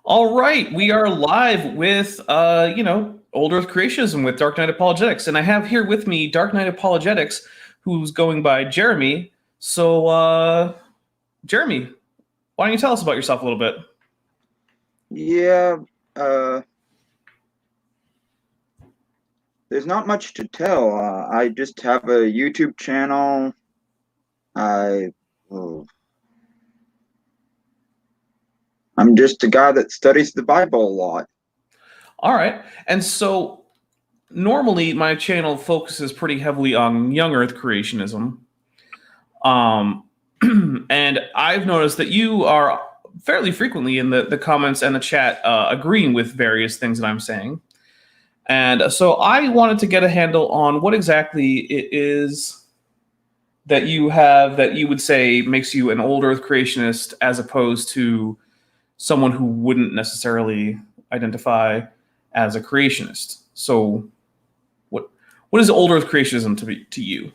All right, we are live with Old Earth Creationism with Dark Knight Apologetics, and I have here with me Dark Knight Apologetics, who's going by Jeremy. So, Jeremy, why don't you tell us about yourself a little bit? Yeah, there's not much to tell. I just have a YouTube channel. I, oh, I'm just a guy that studies the Bible a lot. All right, and so normally my channel focuses pretty heavily on young Earth creationism. Um, and I've noticed that you are fairly frequently in the comments and the chat agreeing with various things that I'm saying. And so I wanted to get a handle on what exactly it is that you have that you would say makes you an old Earth creationist as opposed to someone who wouldn't necessarily identify as a creationist. So what is old Earth creationism to you?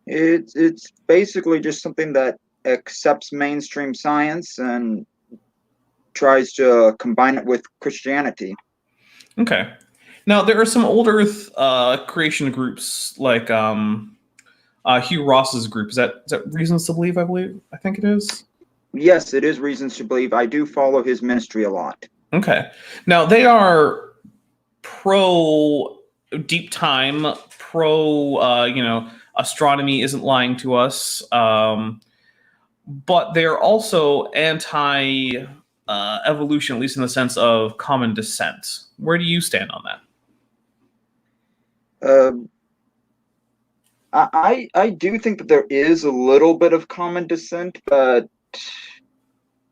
It's basically just something that accepts mainstream science and tries to combine it with Christianity. Okay. Now there are some old Earth creation groups like Hugh Ross's group. Is that Reasons to Believe? I think it is. Yes, it is reasons to believe. I do follow his ministry a lot. Okay. Now they are pro deep time, pro astronomy isn't lying to us, but they're also anti evolution, at least in the sense of common descent. Where do you stand on that? Um, I do think that there is a little bit of common descent, but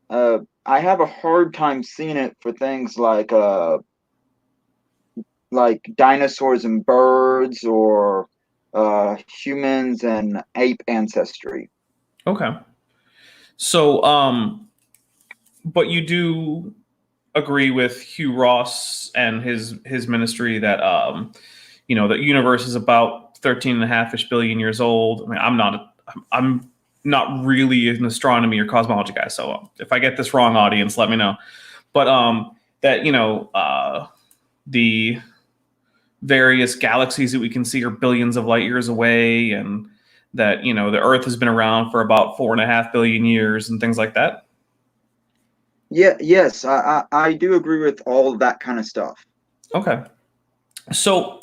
I have a hard time seeing it for things like dinosaurs and birds or humans and ape ancestry. Okay. So, but you do agree with Hugh Ross and his ministry that the universe is about 13 and a half-ish billion years old. I mean, I'm not really an astronomy or cosmology guy, so if I get this wrong, audience, let me know. But that the various galaxies that we can see are billions of light years away, and that the Earth has been around for about 4.5 billion years, and things like that. Yeah, yes, I do agree with all of that kind of stuff. Okay, so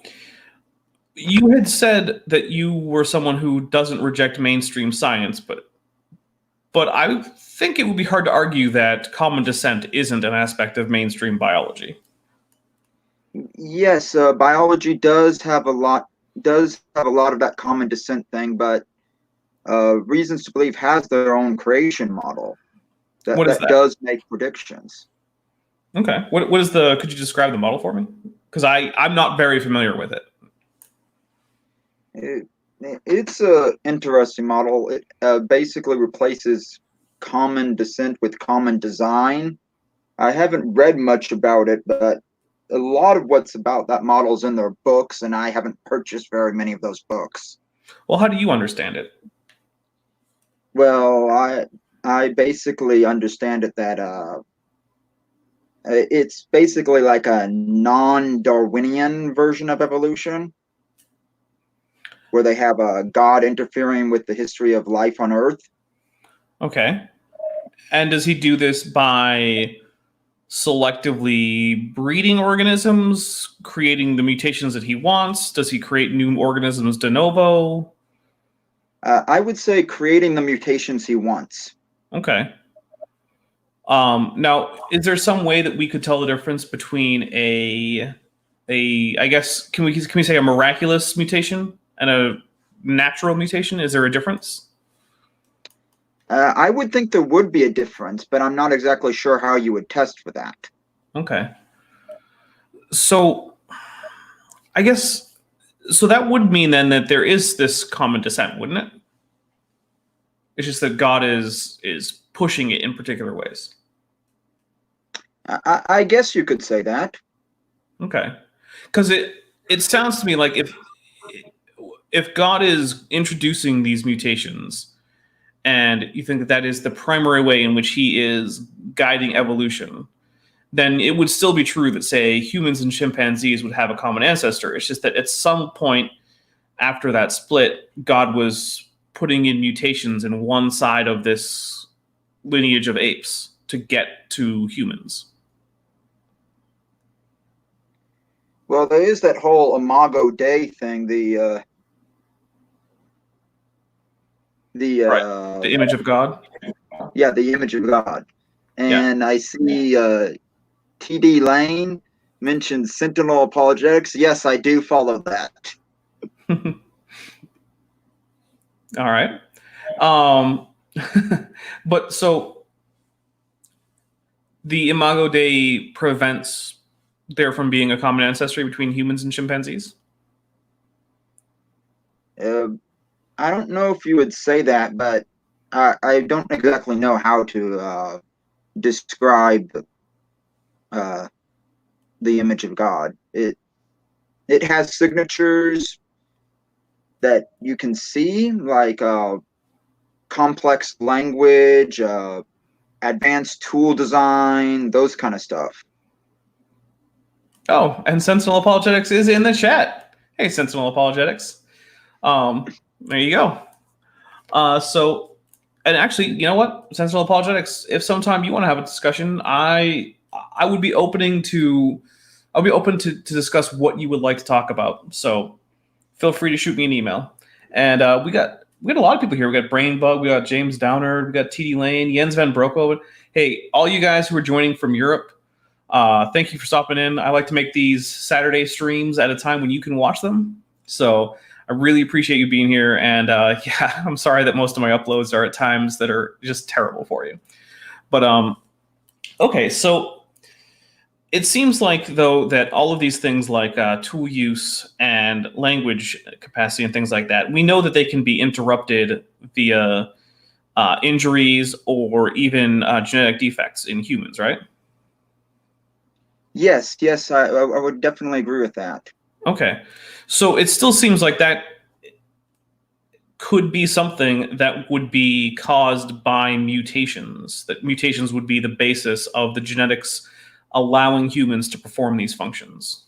you had said that you were someone who doesn't reject mainstream science, but I think it would be hard to argue that common descent isn't an aspect of mainstream biology. Yes, biology does have a lot of that common descent thing, but reasons to believe has their own creation model What is that that? does make predictions. Okay. What is the? Could you describe the model for me? Because I'm not very familiar with it. It, it's a interesting model. It basically replaces common descent with common design. I haven't read much about it, but a lot of what's about that model is in their books, and I haven't purchased very many of those books. Well, how do you understand it? Well, I basically understand it that it's basically like a non-Darwinian version of evolution, where they have a God interfering with the history of life on Earth. Okay. And does he do this by selectively breeding organisms, creating the mutations that he wants? Does he create new organisms de novo? I would say creating the mutations he wants. Okay. Now, is there some way that we could tell the difference between I guess can we say a miraculous mutation and a natural mutation? Is there a difference? I would think there would be a difference, but I'm not exactly sure how you would test for that. Okay. So I guess so that would mean then that there is this common descent, wouldn't it? It's just that God is pushing it in particular ways. I guess you could say that. Okay. Because it sounds to me like if God is introducing these mutations and you think that that is the primary way in which he is guiding evolution, then it would still be true that, say, humans and chimpanzees would have a common ancestor. It's just that at some point after that split, God was putting in mutations in one side of this lineage of apes to get to humans. Well, there is that whole Imago Dei thing. Right. The image of God. Yeah, the image of God. Yeah. And I see TD Lane mentioned Sentinel Apologetics. Yes, I do follow that. All right. But so the Imago Dei prevents there from being a common ancestry between humans and chimpanzees? I don't know if you would say that, but I don't exactly know how to describe the image of God. It has signatures that you can see, like complex language, advanced tool design, those kind of stuff. Oh, and Sentinel Apologetics is in the chat. Hey, Sentinel Apologetics. There you go. So, and actually, you know what, Sentinel Apologetics, if sometime you want to have a discussion, I would be open to discuss what you would like to talk about. So, feel free to shoot me an email. And we got a lot of people here. We got Brainbug, we got James Downer, we got TD Lane, Jens Van Brocco. Hey, all you guys who are joining from Europe, thank you for stopping in. I like to make these Saturday streams at a time when you can watch them. So I really appreciate you being here. And yeah, I'm sorry that most of my uploads are at times that are just terrible for you. But okay, so it seems like, though, that all of these things like tool use and language capacity and things like that, we know that they can be interrupted via injuries or even genetic defects in humans, right? Yes, I would definitely agree with that. Okay. So it still seems like that could be something that would be caused by mutations, that mutations would be the basis of the genetics allowing humans to perform these functions.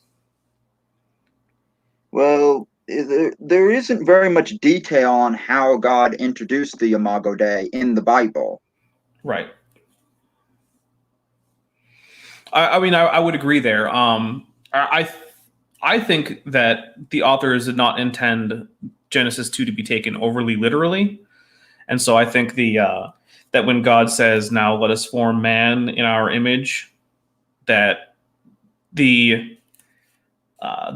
Well, there isn't very much detail on how God introduced the Imago Dei in the Bible. Right. I mean, I would agree there. I think that the authors did not intend Genesis 2 to be taken overly literally. And so I think that when God says, now let us form man in our image, that the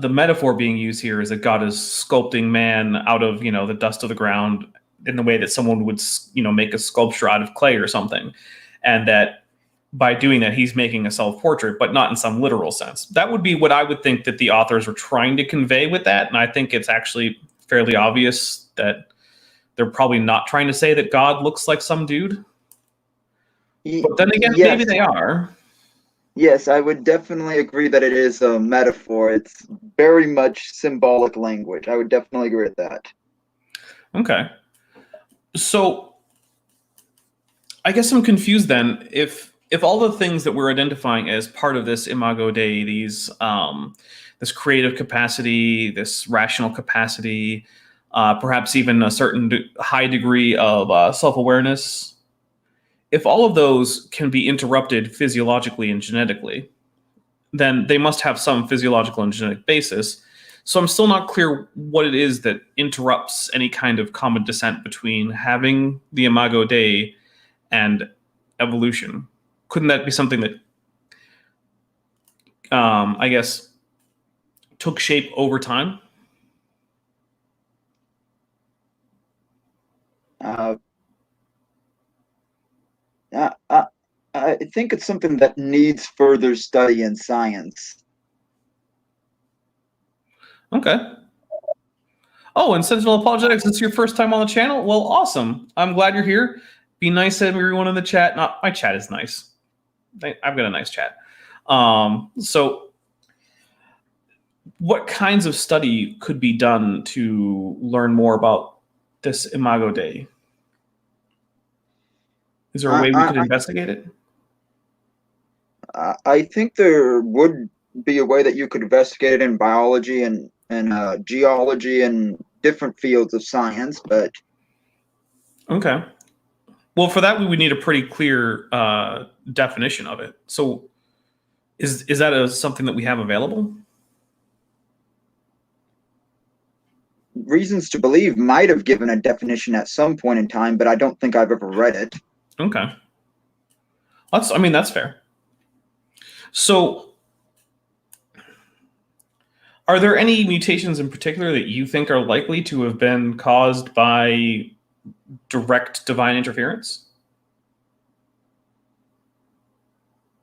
metaphor being used here is that God is sculpting man out of, the dust of the ground in the way that someone would, make a sculpture out of clay or something. And that by doing that, he's making a self-portrait, but not in some literal sense. That would be what I would think that the authors were trying to convey with that. And I think it's actually fairly obvious that they're probably not trying to say that God looks like some dude. But then again, yes. Maybe they are. Yes, I would definitely agree that it is a metaphor. It's very much symbolic language. I would definitely agree with that. Okay. So I guess I'm confused then. If all the things that we're identifying as part of this Imago Dei, these this creative capacity, this rational capacity, perhaps even a certain high degree of self-awareness, if all of those can be interrupted physiologically and genetically, then they must have some physiological and genetic basis. So I'm still not clear what it is that interrupts any kind of common descent between having the Imago Dei and evolution. Couldn't that be something that, I guess, took shape over time? I think it's something that needs further study in science. Okay. Oh, and Sentinel Apologetics, it's your first time on the channel? Well, awesome. I'm glad you're here. Be nice to everyone in the chat. Not my chat is nice. I've got a nice chat. So what kinds of study could be done to learn more about this Imago Dei? Is there a I, way we could I, investigate it? I think there would be a way that you could investigate it in biology and geology and different fields of science, but Okay. Well, for that, we would need a pretty clear definition of it. So, is that something that we have available? Reasons to Believe might have given a definition at some point in time, but I don't think I've ever read it. Okay. I mean, that's fair. So, are there any mutations in particular that you think are likely to have been caused by direct divine interference?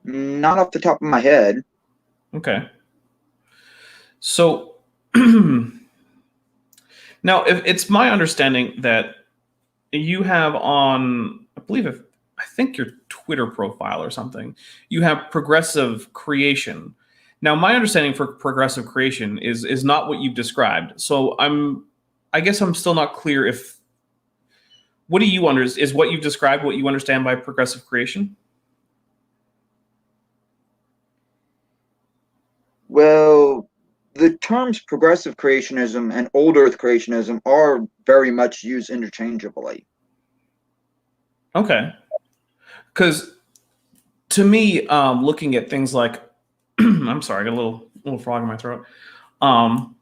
Not off the top of my head. Okay. So, now, if it's my understanding that you have on, I think your Twitter profile or something, you have progressive creation. Now, my understanding for progressive creation is not what you've described. So I guess I'm still not clear if what do you is what you've described what you understand by progressive creation? Well, the terms progressive creationism and old earth creationism are very much used interchangeably. Okay, because to me, looking at things like, I'm sorry, I got a little frog in my throat. Um,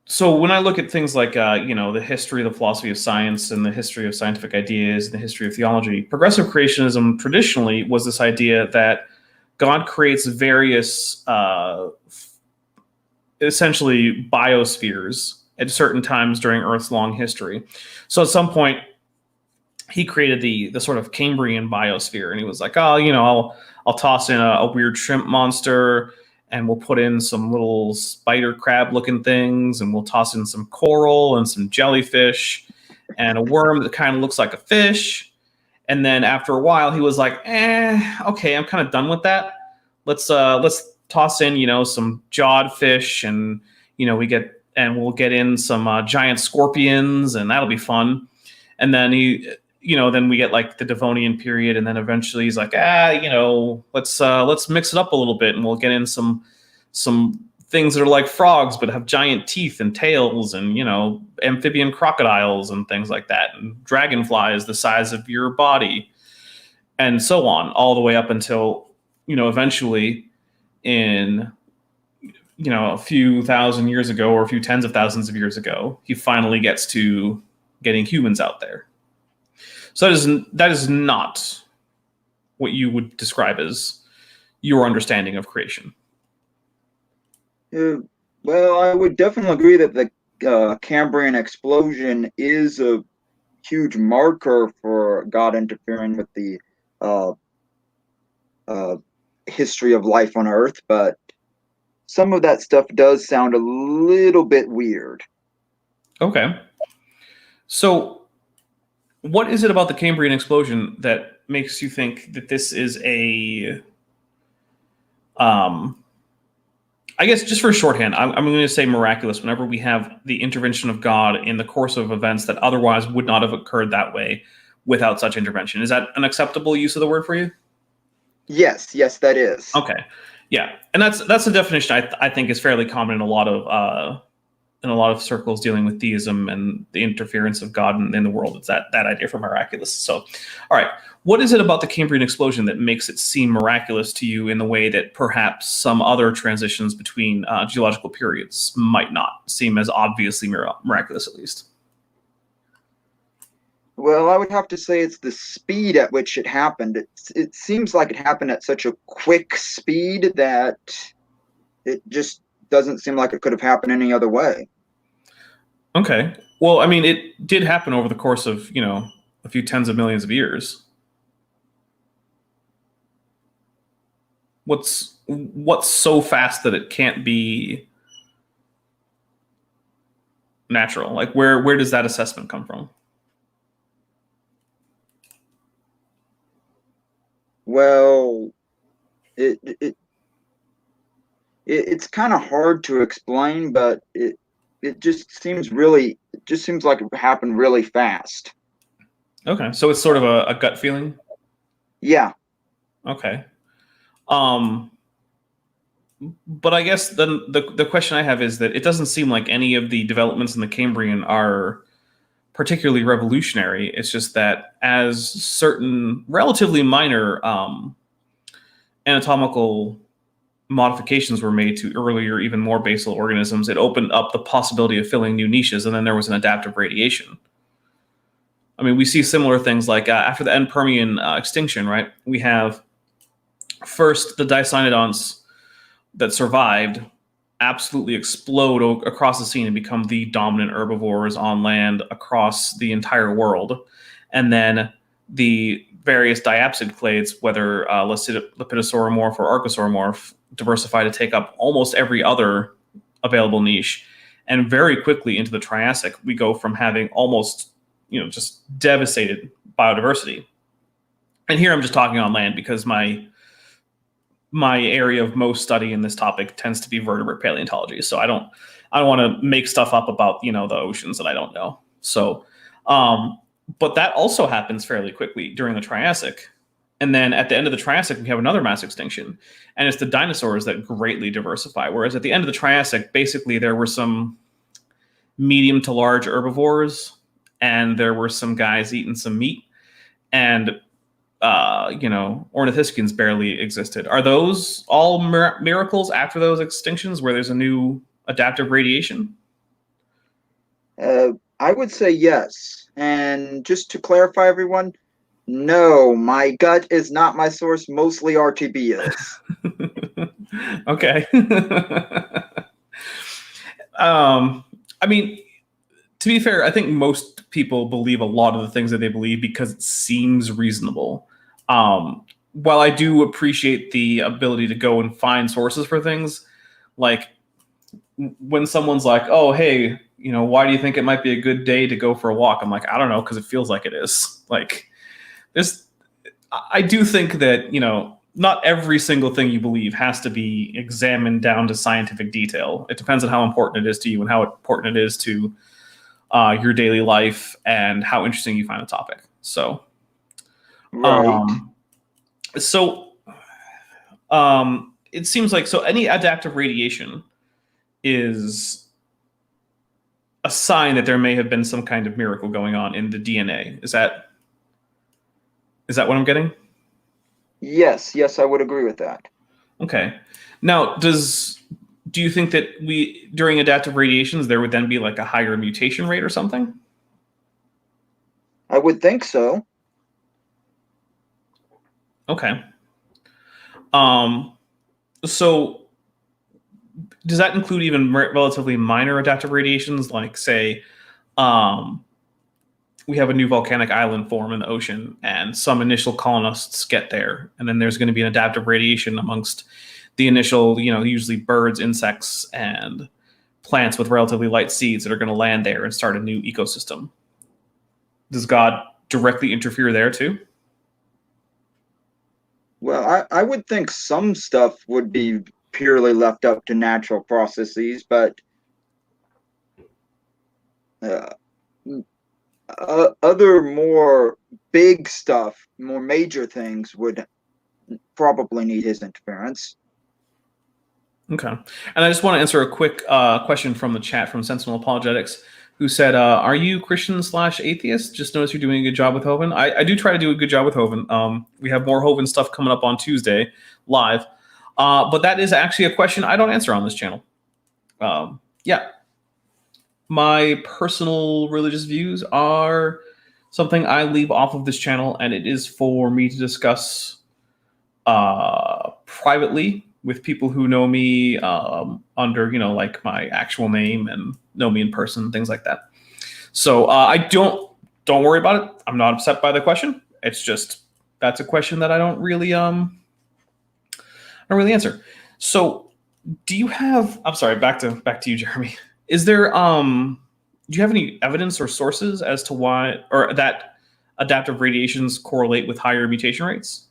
so when I look at things like the history of the philosophy of science and the history of scientific ideas and the history of theology, progressive creationism traditionally was this idea that God creates various essentially biospheres at certain times during Earth's long history. So at some point, he created the sort of Cambrian biosphere, and he was like, oh, I'll toss in a weird shrimp monster, and we'll put in some little spider crab looking things, and we'll toss in some coral and some jellyfish and a worm that kind of looks like a fish. And then after a while, he was like, okay, I'm kind of done with that. Let's toss in, some jawed fish, and we'll get in some giant scorpions, and that'll be fun. And then then we get like the Devonian period, and then eventually he's like, let's mix it up a little bit, and we'll get in some things that are like frogs but have giant teeth and tails, and amphibian crocodiles and things like that, and dragonflies the size of your body, and so on, all the way up until eventually in a few thousand years ago or a few tens of thousands of years ago, he finally gets to getting humans out there. So that is not what you would describe as your understanding of creation. Well, I would definitely agree that the Cambrian explosion is a huge marker for God interfering with the uh, uh, history of life on Earth, but some of that stuff does sound a little bit weird. Okay. So what is it about the Cambrian explosion that makes you think that this is a I guess just for shorthand, I'm going to say miraculous whenever we have the intervention of God in the course of events that otherwise would not have occurred that way without such intervention. Is that an acceptable use of the word for you? Yes, that is. Okay, yeah, and that's a definition I think is fairly common in a lot of circles dealing with theism and the interference of God in the world. It's that idea for miraculous. So, all right, what is it about the Cambrian explosion that makes it seem miraculous to you in the way that perhaps some other transitions between geological periods might not seem as obviously miraculous, at least? Well, I would have to say it's the speed at which it happened. It seems like it happened at such a quick speed that it just doesn't seem like it could have happened any other way. Okay. Well, I mean, it did happen over the course of, a few tens of millions of years. What's so fast that it can't be natural? Like where does that assessment come from? Well, it's kind of hard to explain, but it just seems like it happened really fast. Okay, so it's sort of a gut feeling. Yeah. Okay. Um, but I guess then the question I have is that it doesn't seem like any of the developments in the Cambrian are particularly revolutionary. It's just that as certain relatively minor anatomical modifications were made to earlier, even more basal organisms, it opened up the possibility of filling new niches, and then there was an adaptive radiation. I mean, we see similar things like after the end Permian extinction, right? We have first the dicynodonts that survived absolutely explode across the scene and become the dominant herbivores on land across the entire world. And then the various diapsid clades, whether Lepidosauromorph or Archosauromorph, diversify to take up almost every other available niche. And very quickly into the Triassic, we go from having almost, just devastated biodiversity. And here I'm just talking on land because my area of most study in this topic tends to be vertebrate paleontology. So I don't want to make stuff up about the oceans that I don't know. So, but that also happens fairly quickly during the Triassic, and then at the end of the Triassic we have another mass extinction, and it's the dinosaurs that greatly diversify. Whereas at the end of the Triassic, basically there were some medium to large herbivores, and there were some guys eating some meat, and ornithischians barely existed. Are those all miracles after those extinctions where there's a new adaptive radiation? I would say yes. And just to clarify, everyone, no, my gut is not my source. Mostly RTB is. Okay. I mean, to be fair, I think most people believe a lot of the things that they believe because it seems reasonable. While I do appreciate the ability to go and find sources for things, like when someone's like, "Oh, hey, why do you think it might be a good day to go for a walk?" I'm like, "I don't know, because it feels like it is." Like, there's, I do think that not every single thing you believe has to be examined down to scientific detail. It depends on how important it is to you and how important it is to your daily life and how interesting you find the topic. So, Right. um, so it seems like any adaptive radiation is a sign that there may have been some kind of miracle going on in the DNA. Is that what I'm getting? Yes, yes, I would agree with that. Okay. Now, do you think that during adaptive radiations there would then be like a higher mutation rate or something? I would think so. Okay. So does that include even relatively minor adaptive radiations, like say, um, we have a new volcanic island form in the ocean, and some initial colonists get there, and then there's going to be an adaptive radiation amongst the initial, usually birds, insects, and plants with relatively light seeds that are going to land there and start a new ecosystem. Does God directly interfere there too? Well, I would think some stuff would be purely left up to natural processes, but uh, other more big stuff, more major things would probably need his interference. Okay. And I just want to answer a quick question from the chat from Sentinel Apologetics, who said, "Are you Christian/atheist? Just notice you're doing a good job with Hoven." I do try to do a good job with Hoven. We have more Hoven stuff coming up on Tuesday live, but that is actually a question I don't answer on this channel. Yeah, my personal religious views are something I leave off of this channel, and it is for me to discuss privately with people who know me under, like my actual name and know me in person, things like that. So I don't worry about it. I'm not upset by the question. It's just that's a question that I don't really answer. So do you have? I'm sorry. Back to you, Jeremy. Is there do you have any evidence or sources as to why or that adaptive radiations correlate with higher mutation rates?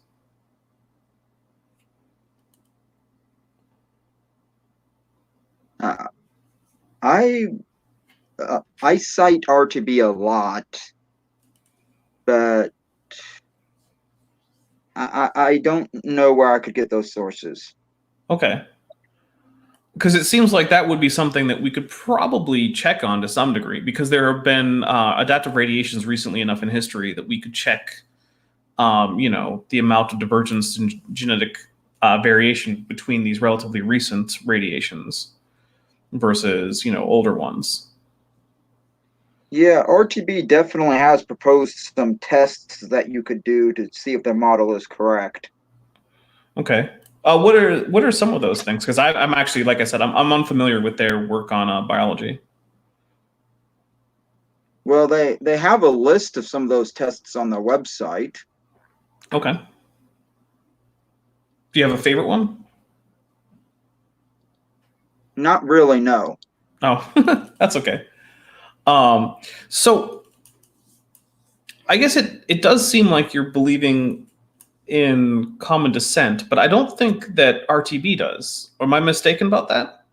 Uh, I I cite RTB a lot. but I don't know where I could get those sources. Okay. Because it seems like that would be something that we could probably check on to some degree, because there have been adaptive radiations recently enough in history that we could check, the amount of divergence in genetic variation between these relatively recent radiations versus, older ones. Yeah, RTB definitely has proposed some tests that you could do to see if their model is correct. Okay. What are some of those things? Because I'm actually, like I said, I'm unfamiliar with their work on biology. Well, they have a list of some of those tests on their website. Okay. Do you have a favorite one? Not really, no. Oh, that's okay. Um, so I guess it does seem like you're believing in common descent, but I don't think that RTB does. Am I mistaken about that?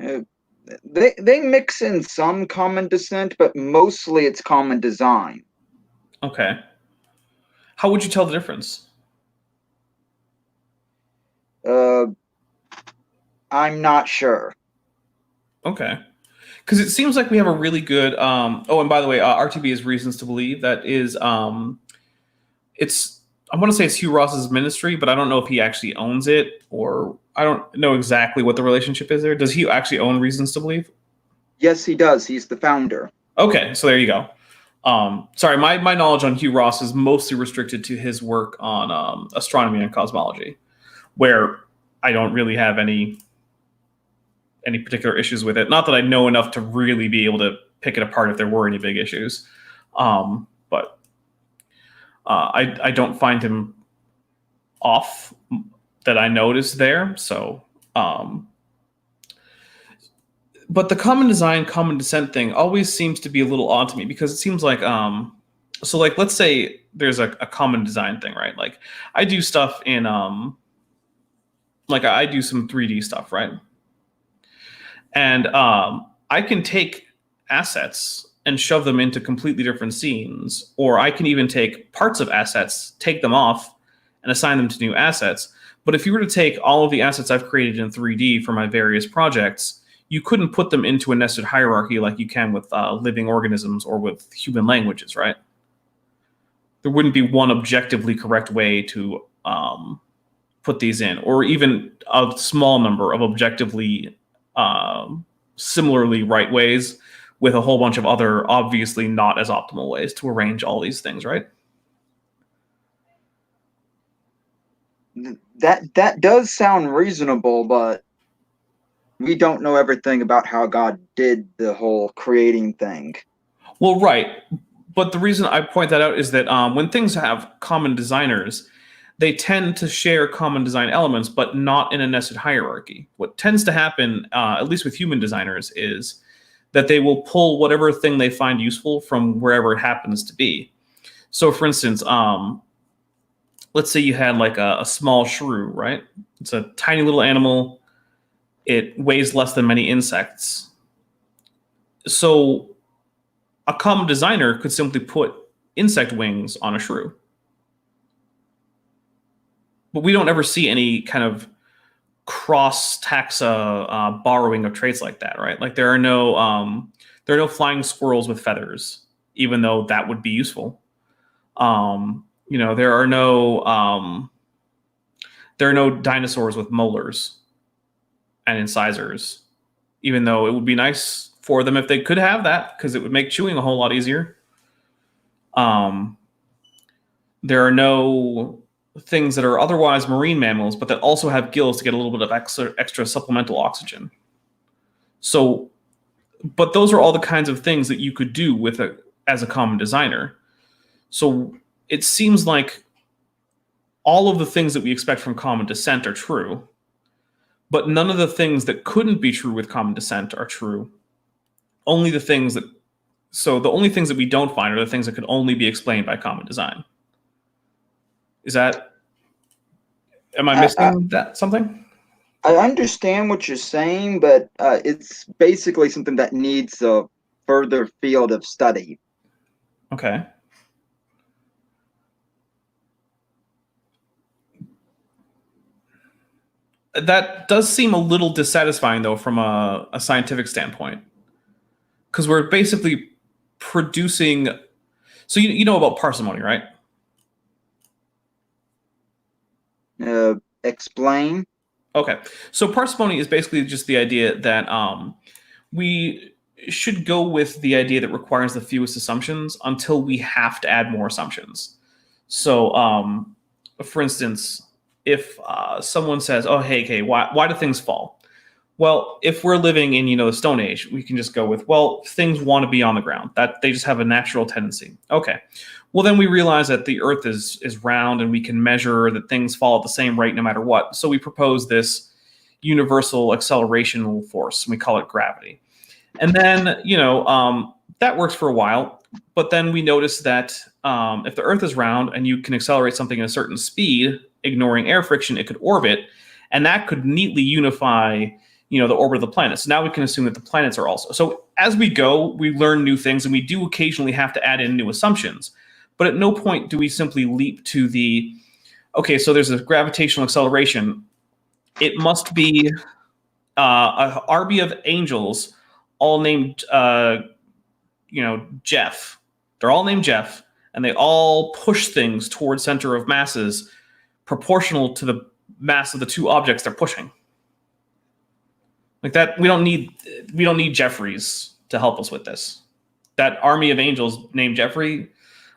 Uh, they mix in some common descent, but mostly it's common design. Okay. How would you tell the difference? Uh, I'm not sure. Okay. Because it seems like we have a really good. Oh, and by the way, RTB is reasons to believe. That is, it's. I want to say it's Hugh Ross's ministry, but I don't know if he actually owns it, or I don't know exactly what the relationship is there. Does he actually own Reasons to Believe? Yes, he does. He's the founder. Okay, so there you go. Sorry, my knowledge on Hugh Ross is mostly restricted to his work on astronomy and cosmology, where I don't really have any particular issues with it. Not that I know enough to really be able to pick it apart if there were any big issues, but I don't find him off that I noticed there. So, but the common design, common descent thing always seems to be a little odd to me, because it seems like so like let's say there's a common design thing, right? Like I do stuff in like I do some 3D stuff, right? And I can take assets and shove them into completely different scenes, or I can even take parts of assets, take them off, and assign them to new assets. But if you were to take all of the assets I've created in 3D for my various projects, you couldn't put them into a nested hierarchy like you can with living organisms or with human languages, right? There wouldn't be one objectively correct way to put these in, or even a small number of objectively similarly right ways with a whole bunch of other obviously not as optimal ways to arrange all these things, right? That does sound reasonable, but we don't know everything about how God did the whole creating thing. Well, right. But the reason I point that out is that when things have common designers, they tend to share common design elements, but not in a nested hierarchy. What tends to happen, at least with human designers, is that they will pull whatever thing they find useful from wherever it happens to be. So, for instance, let's say you had like a small shrew, right? It's a tiny little animal. It weighs less than many insects. So, a common designer could simply put insect wings on a shrew. But we don't ever see any kind of cross taxa borrowing of traits like that, right? Like there are no flying squirrels with feathers, even though that would be useful. There are no dinosaurs with molars and incisors, even though it would be nice for them if they could have that, because it would make chewing a whole lot easier. There are no things that are otherwise marine mammals, but that also have gills to get a little bit of extra supplemental oxygen. So, but those are all the kinds of things that you could do as a common designer. So it seems like all of the things that we expect from common descent are true, but none of the things that couldn't be true with common descent are true. Only the things that So the only things that we don't find are the things that could only be explained by common design. Is that Am I I, I, missing that something? I understand what you're saying, but it's basically something that needs further field of study. Okay. That does seem a little dissatisfying, though, from a scientific standpoint, because we're basically producing. So you know about parsimony, right? Explain. Okay. So parsimony is basically just the idea that we should go with the idea that requires the fewest assumptions until we have to add more assumptions. So, for instance, if someone says, "Oh, hey, why do things fall?" Well, if we're living in the Stone Age, we can just go with, well, things want to be on the ground. That they just have a natural tendency. Okay. Well, then we realize that the Earth is round and we can measure that things fall at the same rate no matter what. So we propose this universal accelerational force. And we call it gravity. And then that works for a while. But then we notice that if the Earth is round and you can accelerate something at a certain speed, ignoring air friction, it could orbit, and that could neatly unify the orbit of the planet. So now we can assume that the planets are also. So as we go, we learn new things, and we do occasionally have to add in new assumptions. But at no point do we simply leap to the, okay, so there's a gravitational acceleration. It must be an army of angels, all named, Jeff. They're all named Jeff, and they all push things towards center of masses proportional to the mass of the two objects they're pushing. Like that, we don't need Jeffries to help us with this. That army of angels named Jeffrey,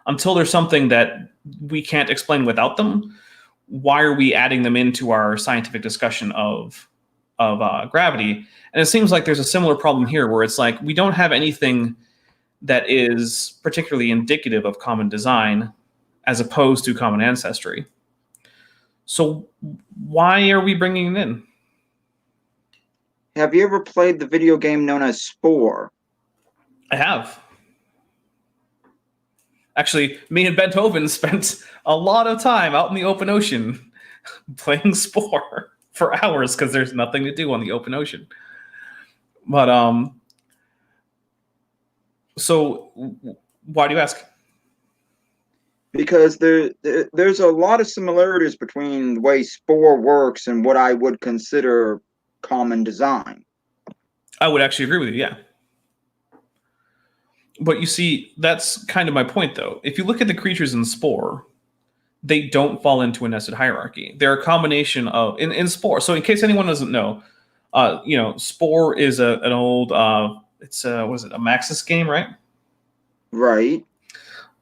until there's something that we can't explain without them, why are we adding them into our scientific discussion of gravity? And it seems like there's a similar problem here, where it's like we don't have anything that is particularly indicative of common design as opposed to common ancestry. So why are we bringing it in? Have you ever played the video game known as Spore? I have. Actually, me and Beethoven spent a lot of time out in the open ocean playing Spore for hours because there's nothing to do on the open ocean. But so why do you ask? Because there's a lot of similarities between the way Spore works and what I would consider common design. I would actually agree with you, yeah. But you see, that's kind of my point, though. If you look at the creatures in Spore, they don't fall into a nested hierarchy. They're a combination of in Spore. So, in case anyone doesn't know, Spore is an old it's was it a Maxis game, right? Right.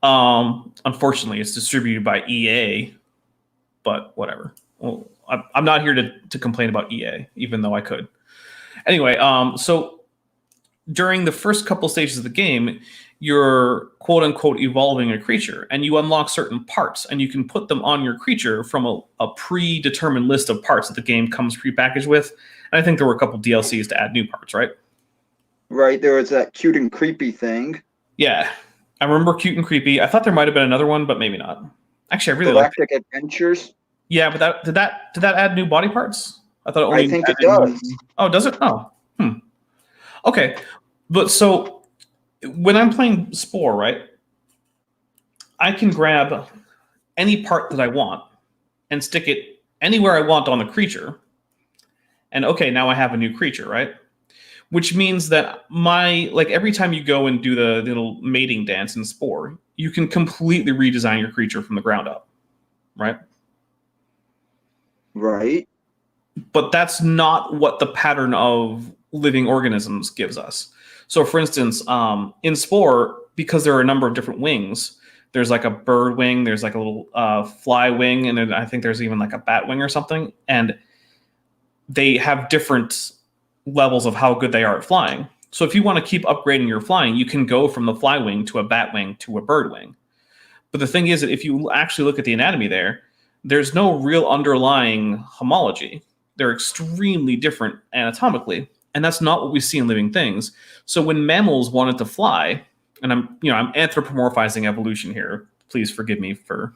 Unfortunately, it's distributed by EA, but whatever. Well, I'm not here to complain about EA, even though I could. Anyway, so during the first couple stages of the game, you're quote unquote evolving a creature, and you unlock certain parts, and you can put them on your creature from a predetermined list of parts that the game comes prepackaged with. And I think there were a couple DLCs to add new parts, right? Right. There was that cute and creepy thing. Yeah. I remember cute and creepy. I thought there might have been another one, but maybe not. Actually, I really liked it. Galactic Adventures. Yeah, but did that add new body parts? I thought it only. I think it does. Oh, does it? Oh, okay. But so when I'm playing Spore, right, I can grab any part that I want and stick it anywhere I want on the creature. And okay, now I have a new creature, right? Which means that every time you go and do the little mating dance in Spore, you can completely redesign your creature from the ground up, right? Right. But that's not what the pattern of living organisms gives us. So, for instance, in Spore, because there are a number of different wings, there's like a bird wing, there's like a little fly wing, and then I think there's even like a bat wing or something. And they have different levels of how good they are at flying. So if you want to keep upgrading your flying, you can go from the fly wing to a bat wing to a bird wing. But the thing is that if you actually look at the anatomy there, there's no real underlying homology. They're extremely different anatomically. And that's not what we see in living things. So when mammals wanted to fly, and I'm anthropomorphizing evolution here. Please forgive me for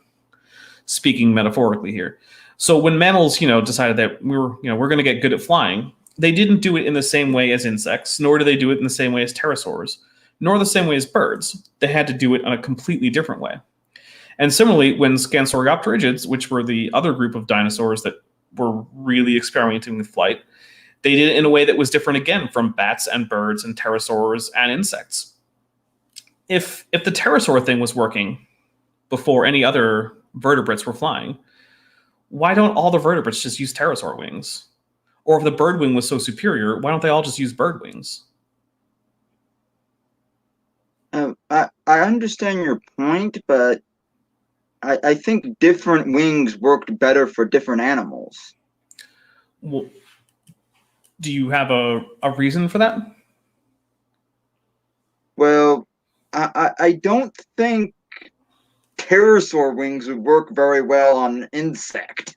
speaking metaphorically here. So when mammals, decided that we're going to get good at flying, they didn't do it in the same way as insects, nor do they do it in the same way as pterosaurs, nor the same way as birds. They had to do it in a completely different way. And similarly, when Scansoriopterigids, which were the other group of dinosaurs that were really experimenting with flight, they did it in a way that was different again from bats and birds and pterosaurs and insects. If the pterosaur thing was working before any other vertebrates were flying, why don't all the vertebrates just use pterosaur wings? Or if the bird wing was so superior, why don't they all just use bird wings? I understand your point, but I think different wings worked better for different animals. Well, do you have a reason for that? Well, I don't think pterosaur wings would work very well on an insect.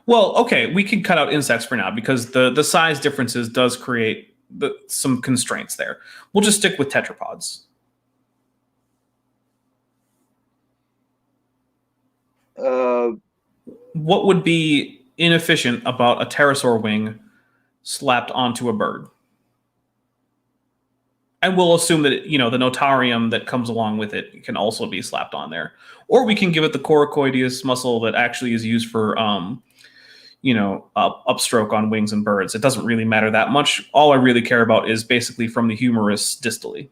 Well, okay, we can cut out insects for now because the size differences does create some constraints there. We'll just stick with tetrapods. What would be inefficient about a pterosaur wing slapped onto a bird? And we'll assume that, the notarium that comes along with it can also be slapped on there. Or we can give it the coracoideus muscle that actually is used for, upstroke on wings and birds. It doesn't really matter that much. All I really care about is basically from the humerus distally.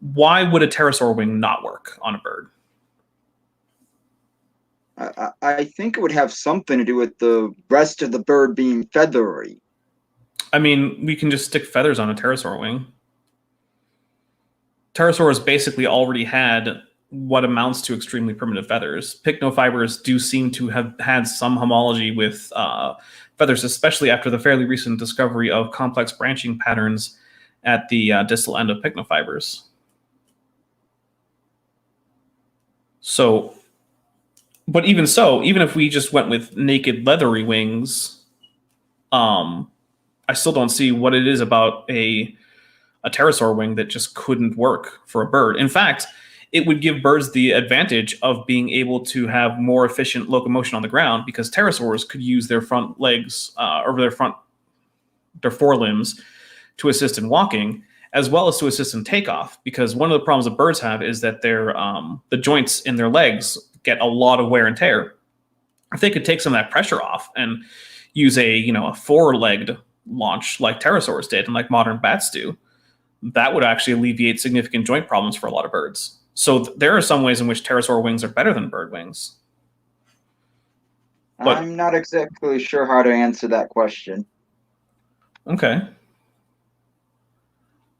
Why would a pterosaur wing not work on a bird? I think it would have something to do with the rest of the bird being feathery. I mean, we can just stick feathers on a pterosaur wing. Pterosaurs basically already had what amounts to extremely primitive feathers. Pycnofibers do seem to have had some homology with feathers, especially after the fairly recent discovery of complex branching patterns at the distal end of pycnofibers. So, but even so, even if we just went with naked leathery wings, I still don't see what it is about a pterosaur wing that just couldn't work for a bird. In fact, it would give birds the advantage of being able to have more efficient locomotion on the ground because pterosaurs could use their front legs or their forelimbs to assist in walking, as well as to assist in takeoff. Because one of the problems that birds have is that the joints in their legs get a lot of wear and tear. If they could take some of that pressure off and use a four-legged launch like pterosaurs did and like modern bats do, that would actually alleviate significant joint problems for a lot of birds. So there are some ways in which pterosaur wings are better than bird wings. But, I'm not exactly sure how to answer that question. Okay.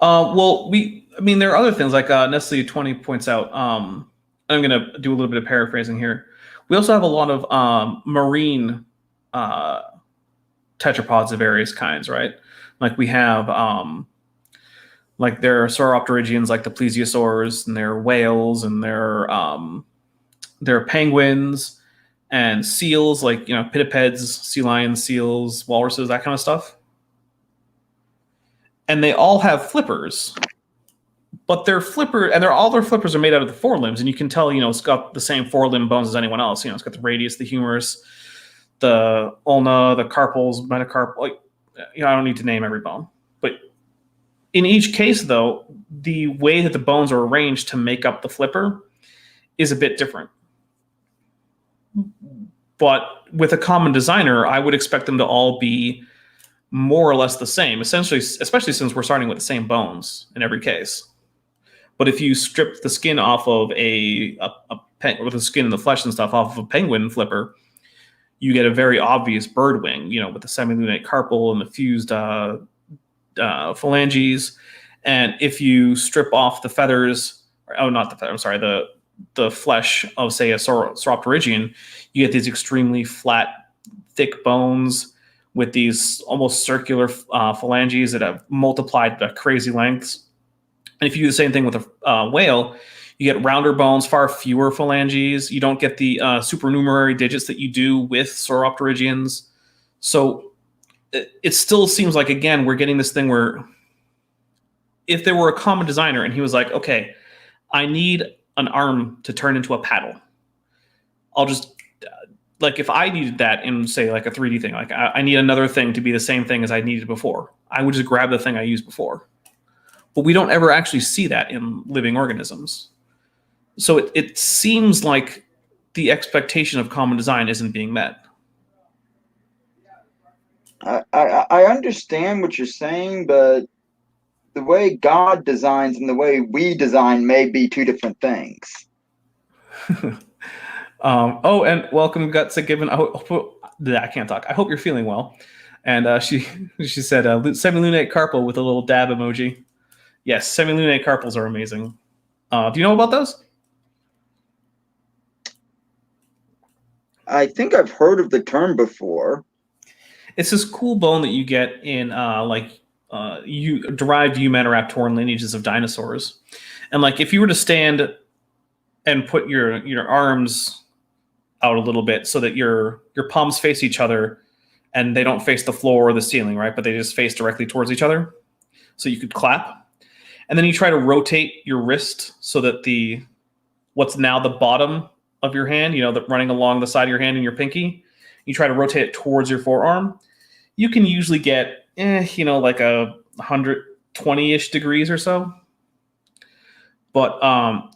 There are other things like Nestle 20 points out. I'm going to do a little bit of paraphrasing here. We also have a lot of marine tetrapods of various kinds, right? Like we have like there are sauropterygians like the plesiosaurs, and there are whales, and there are penguins and seals like pinnipeds, sea lions, seals, walruses, that kind of stuff. And they all have flippers, but all their flippers are made out of the forelimbs, and you can tell it's got the same forelimb bones as anyone else. It's got the radius, the humerus, the ulna, the carpals, metacarpal. I don't need to name every bone, but in each case, though, the way that the bones are arranged to make up the flipper is a bit different. But with a common designer, I would expect them to all be more or less the same, essentially, especially since we're starting with the same bones in every case. But if you strip the skin off of with the skin and the flesh and stuff off of a penguin flipper, you get a very obvious bird wing, with the semilunate carpal and the fused phalanges. And if you strip off the feathers, not the feathers, I'm sorry, the flesh of, say, a sauropterygian, you get these extremely flat, thick bones with these almost circular phalanges that have multiplied to crazy lengths. And if you do the same thing with a whale, you get rounder bones, far fewer phalanges. You don't get the supernumerary digits that you do with sauropterygians. So it still seems like, again, we're getting this thing where if there were a common designer and he was like, okay, I need an arm to turn into a paddle. I'll just, like, if I needed that in, say, like a 3D thing, like I need another thing to be the same thing as I needed before, I would just grab the thing I used before. but we don't ever actually see that in living organisms. So it seems like the expectation of common design isn't being met. I understand what you're saying, but the way God designs and the way we design may be two different things. Oh, and welcome, Guts. Given I can't talk. I hope you're feeling well. And she said semi-lunate carpal with a little dab emoji. Yes, semi-lunate carpals are amazing. Do you know about those? I think I've heard of the term before. It's this cool bone that you get in derived Eumenoraptoran lineages of dinosaurs, and like if you were to stand and put your arms out a little bit so that your palms face each other and they don't face the floor or the ceiling, right? But they just face directly towards each other. So you could clap. And then you try to rotate your wrist so that what's now the bottom of your hand, running along the side of your hand and your pinky, you try to rotate it towards your forearm. You can usually get, like 120-ish degrees or so. But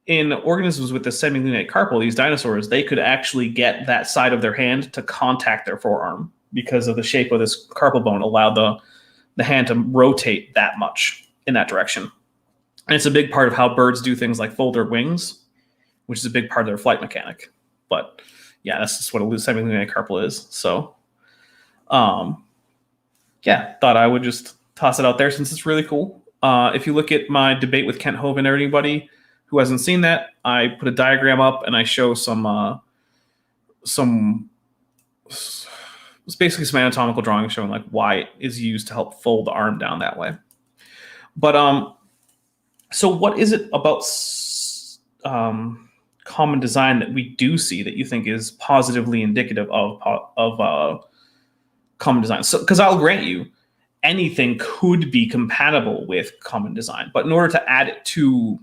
in organisms with the semi-lunate carpal, these dinosaurs, they could actually get that side of their hand to contact their forearm because of the shape of this carpal bone allowed the hand to rotate that much in that direction. And it's a big part of how birds do things like fold their wings, which is a big part of their flight mechanic. But yeah, that's just what a semi-lunate carpal is. So, yeah, thought I would just toss it out there since it's really cool. If you look at my debate with Kent Hovind or anybody who hasn't seen that, I put a diagram up and I show it's basically some anatomical drawings showing like why it is used to help fold the arm down that way. But so what is it about common design that we do see that you think is positively indicative of common design? So, because I'll grant you, anything could be compatible with common design, but in order to add it to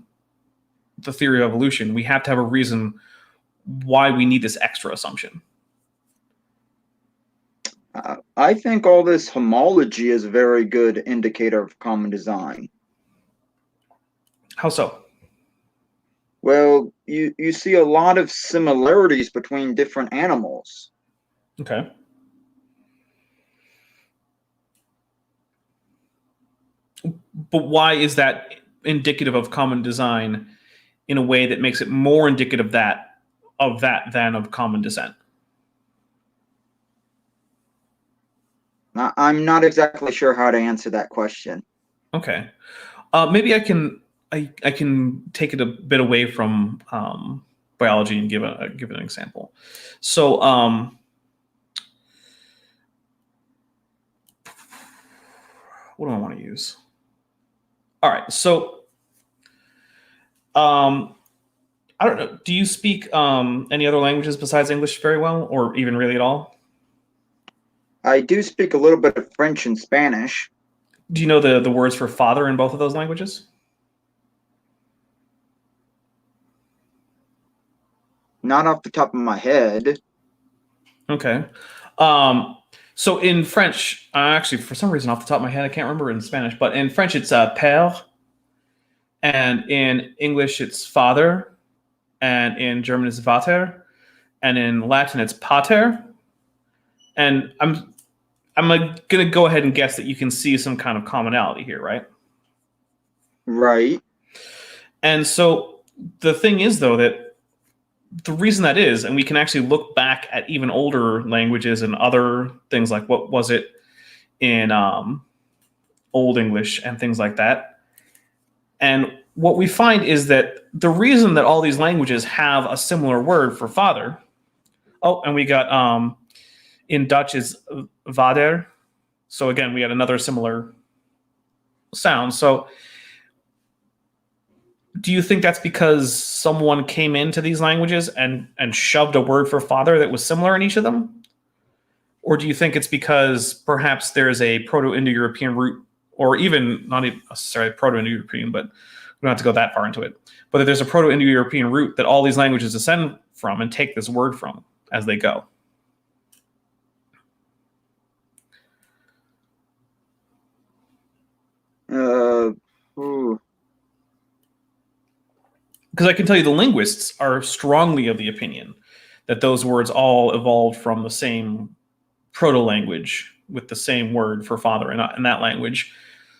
the theory of evolution, we have to have a reason why we need this extra assumption. I think all this homology is a very good indicator of common design. How so? Well, you see a lot of similarities between different animals. Okay. But why is that indicative of common design in a way that makes it more indicative of that than of common descent? I'm not exactly sure how to answer that question. Okay. Maybe I can take it a bit away from biology and give an example. So what do I want to use? All right. So I don't know. Do you speak any other languages besides English very well, or even really at all? I do speak a little bit of French and Spanish. Do you know the words for father in both of those languages? Not off the top of my head. Okay. So in French, actually, for some reason, off the top of my head, I can't remember in Spanish, but in French, it's père, and in English, it's father, and in German, it's Vater, and in Latin, it's pater. And I'm gonna go ahead and guess that you can see some kind of commonality here, right? Right. And so the thing is, though, that the reason that is, and we can actually look back at even older languages and other things like what was it in Old English and things like that. And what we find is that the reason that all these languages have a similar word for father. Oh, and we got in Dutch is vader. So again, we had another similar sound. So do you think that's because someone came into these languages and shoved a word for father that was similar in each of them? Or do you think it's because perhaps there's a Proto-Indo-European root, or even not even necessarily Proto-Indo-European, but we don't have to go that far into it, but that there's a Proto-Indo-European root that all these languages descend from and take this word from as they go? Ooh. Because I can tell you the linguists are strongly of the opinion that those words all evolved from the same proto-language with the same word for father in that language,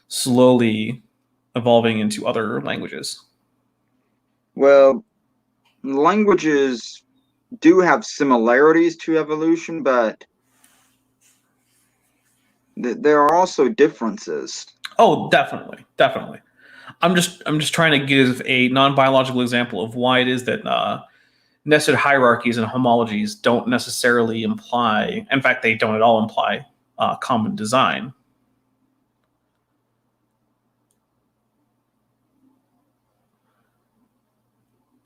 slowly evolving into other languages. Well, languages do have similarities to evolution, but there are also differences. Oh, definitely, definitely. I'm just trying to give a non-biological example of why it is that nested hierarchies and homologies don't necessarily imply, in fact, they don't at all imply common design.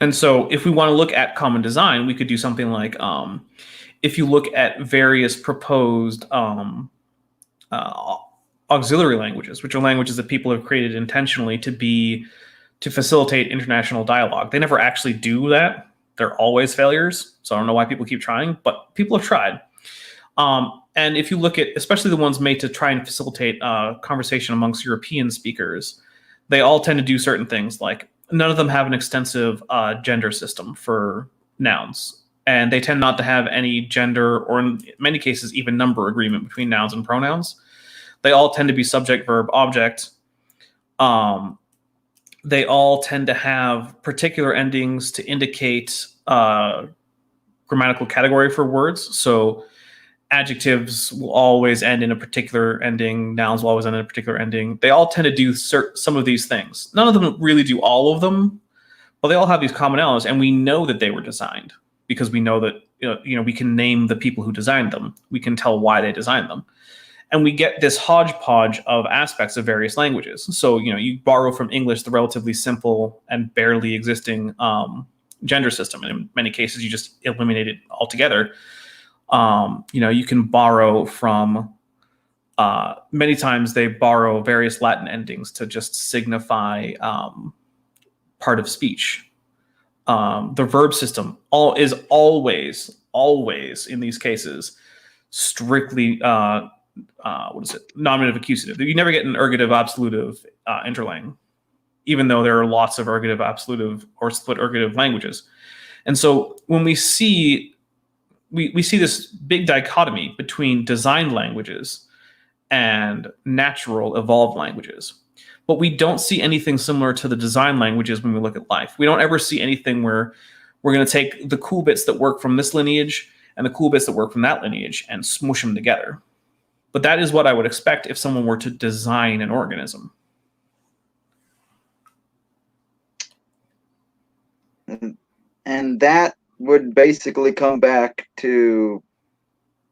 And so, if we want to look at common design, we could do something like if you look at various proposed uh, auxiliary languages, which are languages that people have created intentionally to facilitate international dialogue. They never actually do that. They're always failures. So I don't know why people keep trying, but people have tried. And if you look at, especially the ones made to try and facilitate conversation amongst European speakers, they all tend to do certain things. Like none of them have an extensive gender system for nouns, and they tend not to have any gender or, in many cases, even number agreement between nouns and pronouns. They all tend to be subject, verb, object. They all tend to have particular endings to indicate grammatical category for words. So adjectives will always end in a particular ending. Nouns will always end in a particular ending. They all tend to do some of these things. None of them really do all of them, but they all have these commonalities, and we know that they were designed because we know that we can name the people who designed them. We can tell why they designed them. And we get this hodgepodge of aspects of various languages. So, you borrow from English the relatively simple and barely existing gender system. And in many cases, you just eliminate it altogether. You can borrow from, many times they borrow various Latin endings to just signify part of speech. The verb system is always in these cases strictly nominative accusative. You never get an ergative absolutive interlang, even though there are lots of ergative absolutive or split ergative languages. And so when we see this big dichotomy between designed languages and natural evolved languages, but we don't see anything similar to the design languages when we look at life. We don't ever see anything where we're going to take the cool bits that work from this lineage and the cool bits that work from that lineage and smush them together. But that is what I would expect if someone were to design an organism. And that would basically come back to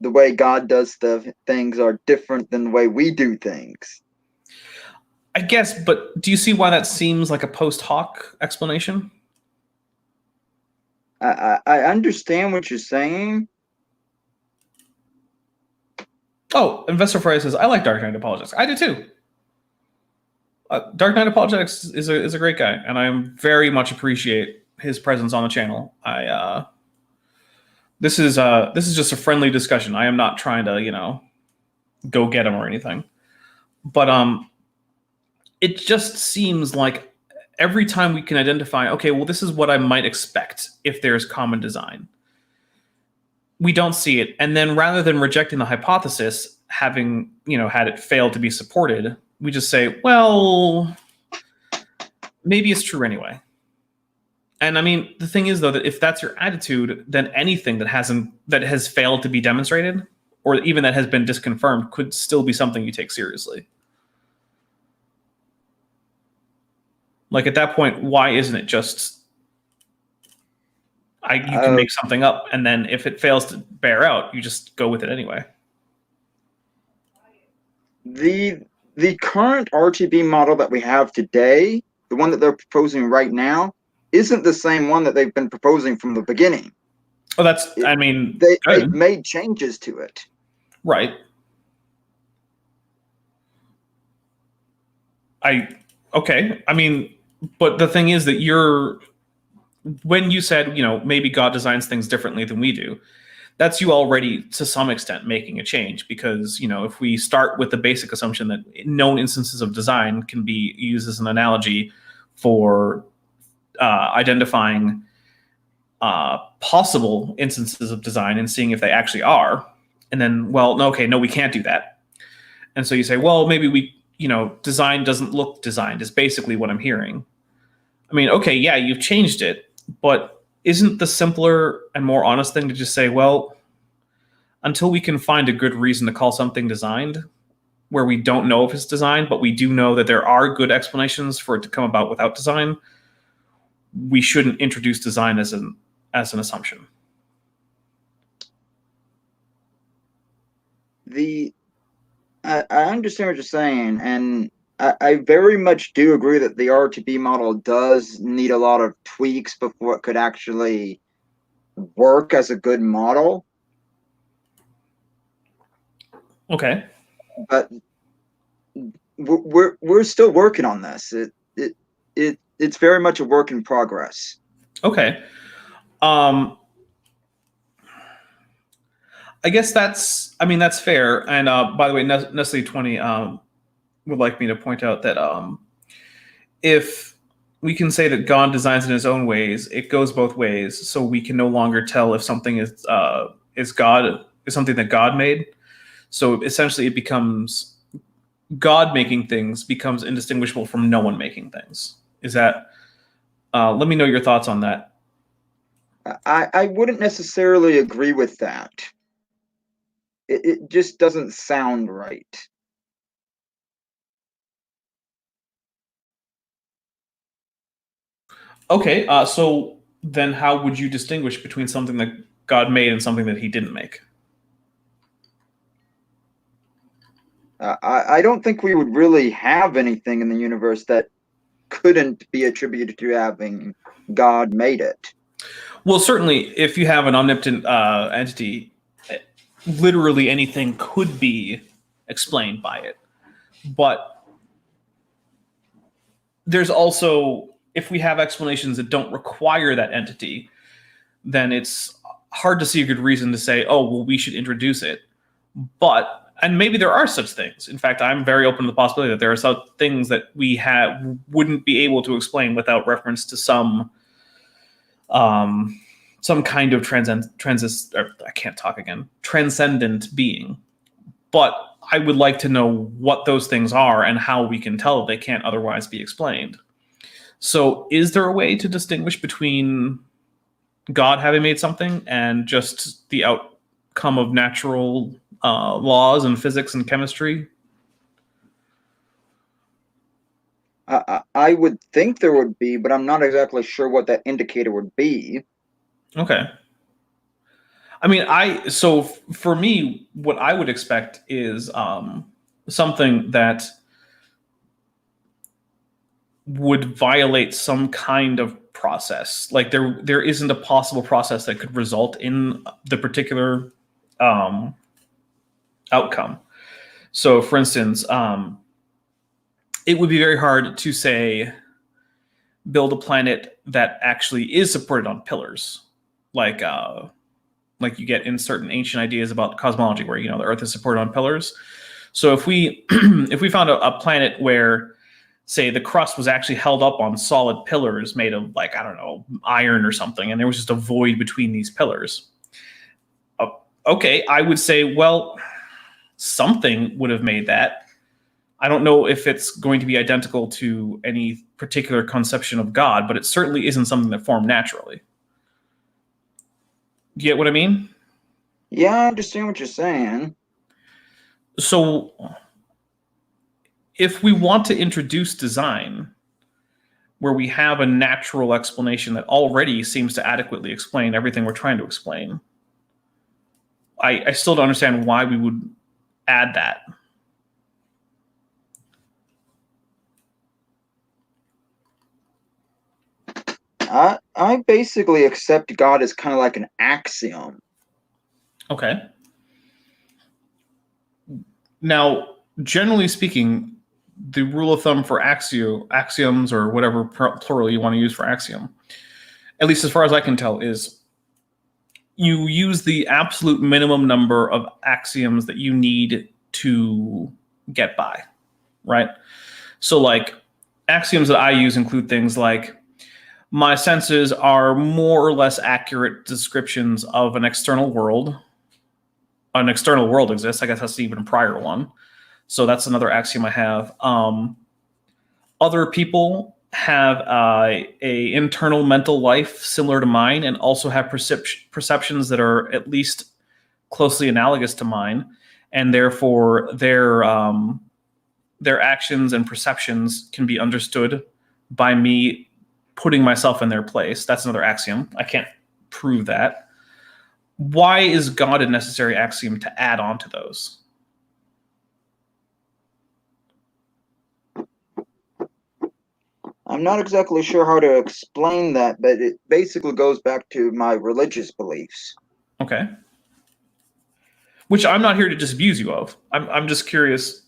the way God does things are different than the way we do things. I guess, but do you see why that seems like a post hoc explanation? I understand what you're saying. Oh, Investor Fry says, I like Dark Knight Apologetics. I do too. Dark Knight Apologetics is a great guy, and I very much appreciate his presence on the channel. This is just a friendly discussion. I am not trying to, go get him or anything. But it just seems like every time we can identify, okay, well, this is what I might expect if there's common design, we don't see it. And then rather than rejecting the hypothesis, having, had it fail to be supported, we just say, well, maybe it's true anyway. And I mean, the thing is, though, that if that's your attitude, then anything that has failed to be demonstrated, or even that has been disconfirmed, could still be something you take seriously. Like at that point, why isn't it just you can make something up, and then if it fails to bear out, you just go with it anyway? The current RGB model that we have today, the one that they're proposing right now, isn't the same one that they've been proposing from the beginning. Oh, they've made changes to it. Right. Okay. I mean, but the thing is that when you said, maybe God designs things differently than we do, that's you already to some extent making a change, because if we start with the basic assumption that known instances of design can be used as an analogy for identifying possible instances of design and seeing if they actually are, and then no, we can't do that. And so you say, well, maybe design doesn't look designed is basically what I'm hearing. I mean, okay, yeah, you've changed it, but isn't the simpler and more honest thing to just say, well, until we can find a good reason to call something designed, where we don't know if it's designed, but we do know that there are good explanations for it to come about without design, we shouldn't introduce design as an assumption. I understand what you're saying, and I very much do agree that the RTB model does need a lot of tweaks before it could actually work as a good model. Okay. But we're still working on this. It's very much a work in progress. Okay. I guess that's fair. And by the way, Nestle 20 would like me to point out that if we can say that God designs in his own ways, it goes both ways. So we can no longer tell if something is something that God made. So essentially, it becomes God making things becomes indistinguishable from no one making things. Is that? Let me know your thoughts on that. I wouldn't necessarily agree with that. It just doesn't sound right. Okay, so then how would you distinguish between something that God made and something that he didn't make? I don't think we would really have anything in the universe that couldn't be attributed to having God made it. Well, certainly, if you have an omnipotent entity, literally anything could be explained by it. But there's also, if we have explanations that don't require that entity, then it's hard to see a good reason to say, oh, well, we should introduce it. And maybe there are such things. In fact, I'm very open to the possibility that there are some things that we wouldn't be able to explain without reference to some kind of transcendent being. But I would like to know what those things are and how we can tell that they can't otherwise be explained. So is there a way to distinguish between God having made something and just the outcome of natural laws and physics and chemistry? I would think there would be, but I'm not exactly sure what that indicator would be. Okay. I mean, so for me, what I would expect is something that would violate some kind of process. Like there isn't a possible process that could result in the particular outcome. So, for instance, it would be very hard to say build a planet that actually is supported on pillars, like you get in certain ancient ideas about cosmology, where the Earth is supported on pillars. So if we if we found a planet where, say, the crust was actually held up on solid pillars made of, like, I don't know, iron or something, and there was just a void between these pillars, okay, I would say, well, something would have made that. I don't know if it's going to be identical to any particular conception of God, but it certainly isn't something that formed naturally. You get what I mean? Yeah, I understand what you're saying. So if we want to introduce design where we have a natural explanation that already seems to adequately explain everything we're trying to explain, I still don't understand why we would add that. I basically accept God as kind of like an axiom. Okay. Now, generally speaking, the rule of thumb for axioms, or whatever plural you want to use for axiom, at least as far as I can tell, is you use the absolute minimum number of axioms that you need to get by, right? So, like, axioms that I use include things like my senses are more or less accurate descriptions of an external world. An external world exists. I guess that's an even prior one. So that's another axiom I have. Other people have a internal mental life similar to mine, and also have perceptions that are at least closely analogous to mine, and therefore their actions and perceptions can be understood by me putting myself in their place. That's another axiom. I can't prove that. Why is God a necessary axiom to add on to those? I'm not exactly sure how to explain that, but it basically goes back to my religious beliefs. Okay. Which I'm not here to disabuse you of. I'm just curious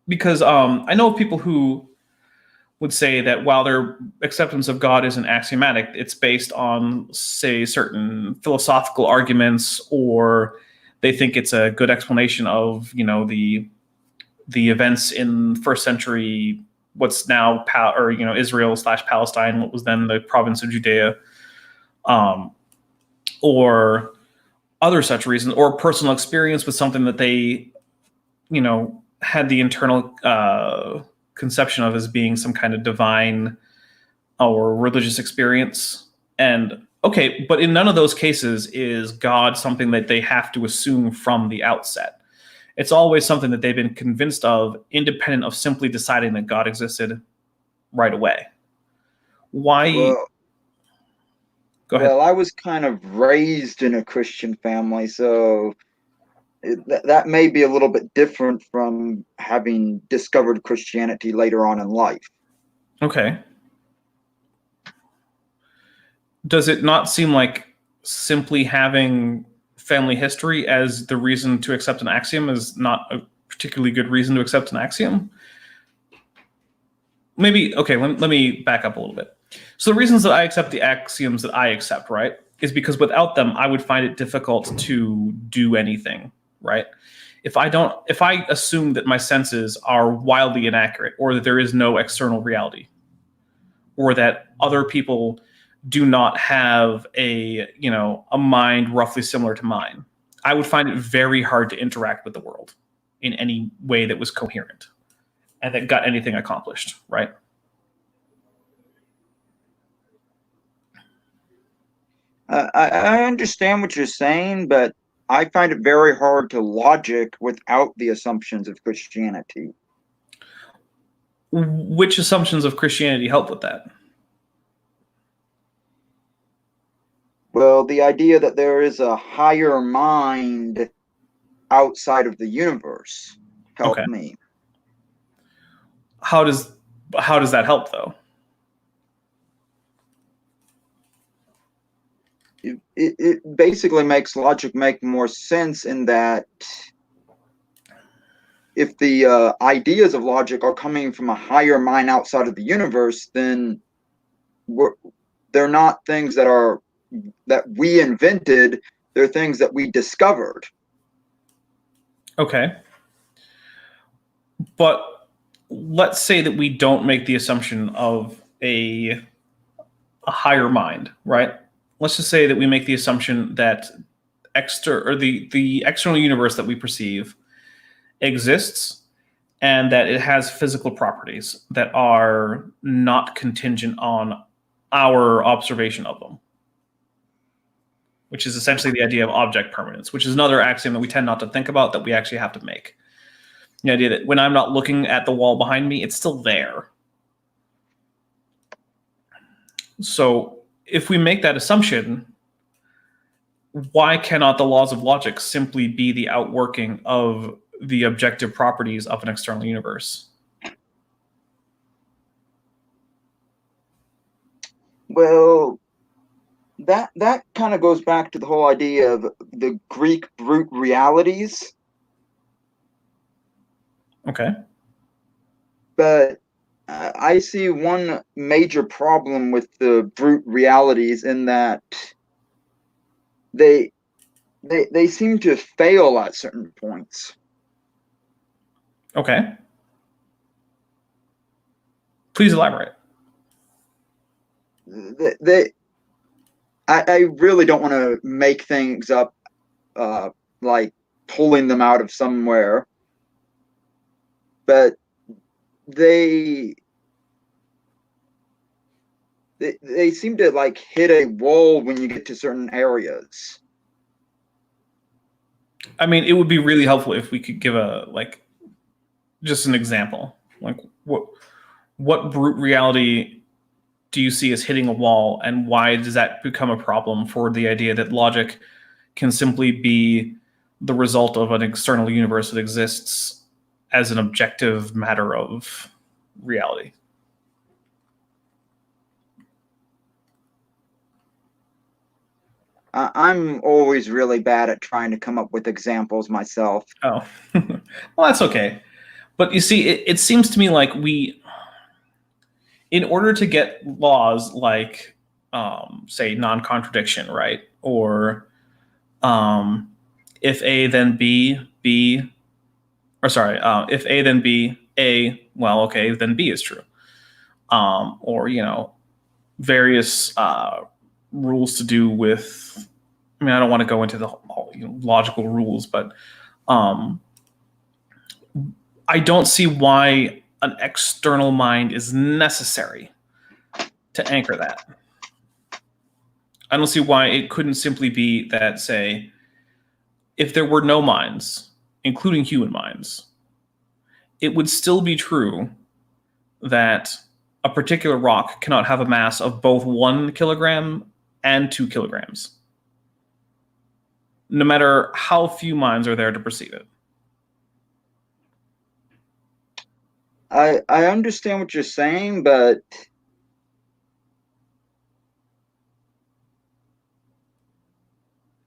because I know of people who would say that while their acceptance of God isn't axiomatic, it's based on, say, certain philosophical arguments, or they think it's a good explanation of, the events in first century, what's now Israel / Palestine, what was then the province of Judea, or other such reasons, or personal experience with something that they, had the internal conception of as being some kind of divine or religious experience. And okay, but in none of those cases is God something that they have to assume from the outset. It's always something that they've been convinced of, independent of simply deciding that God existed right away. Why? Well, Go ahead. I was kind of raised in a Christian family, so that may be a little bit different from having discovered Christianity later on in life. Okay. Does it not seem like simply having family history as the reason to accept an axiom is not a particularly good reason to accept an axiom? Maybe, okay, let me back up a little bit. So the reasons that I accept the axioms that I accept, right, is because without them, I would find it difficult to do anything, right? If I assume that my senses are wildly inaccurate, or that there is no external reality, or that other people do not have a mind roughly similar to mine, I would find it very hard to interact with the world in any way that was coherent and that got anything accomplished, right? I understand what you're saying, but I find it very hard to logic without the assumptions of Christianity. Which assumptions of Christianity help with that? Well, the idea that there is a higher mind outside of the universe Okay. helped me. How does that help though? It basically makes logic make more sense in that if the ideas of logic are coming from a higher mind outside of the universe, then they're not things that we invented. They're things that we discovered. Okay. But let's say that we don't make the assumption of a higher mind, right? Let's just say that we make the assumption that the external universe that we perceive exists, and that it has physical properties that are not contingent on our observation of them, which is essentially the idea of object permanence, which is another axiom that we tend not to think about, that we actually have to make. The idea that when I'm not looking at the wall behind me, it's still there. So if we make that assumption, why cannot the laws of logic simply be the outworking of the objective properties of an external universe? Well, that kind of goes back to the whole idea of the Greek brute realities. Okay. But I see one major problem with the brute realities in that they seem to fail at certain points. Okay. Please elaborate. I really don't want to make things up, like pulling them out of somewhere, but they they seem to like hit a wall when you get to certain areas. I mean, it would be really helpful if we could give just an example. Like what brute reality do you see as hitting a wall, and why does that become a problem for the idea that logic can simply be the result of an external universe that exists as an objective matter of reality? I'm always really bad at trying to come up with examples myself. Oh, well, that's okay. But you see, it seems to me like in order to get laws like, say, non-contradiction, right? Or if A then B, B, or sorry, if A then B, A, well, okay, then B is true. Or, various rules to do with, I mean, I don't want to go into the whole, logical rules, but I don't see why an external mind is necessary to anchor that. I don't see why it couldn't simply be that, say, if there were no minds, including human minds, it would still be true that a particular rock cannot have a mass of both 1 kilogram and 2 kilograms, no matter how few minds are there to perceive it. I understand what you're saying, but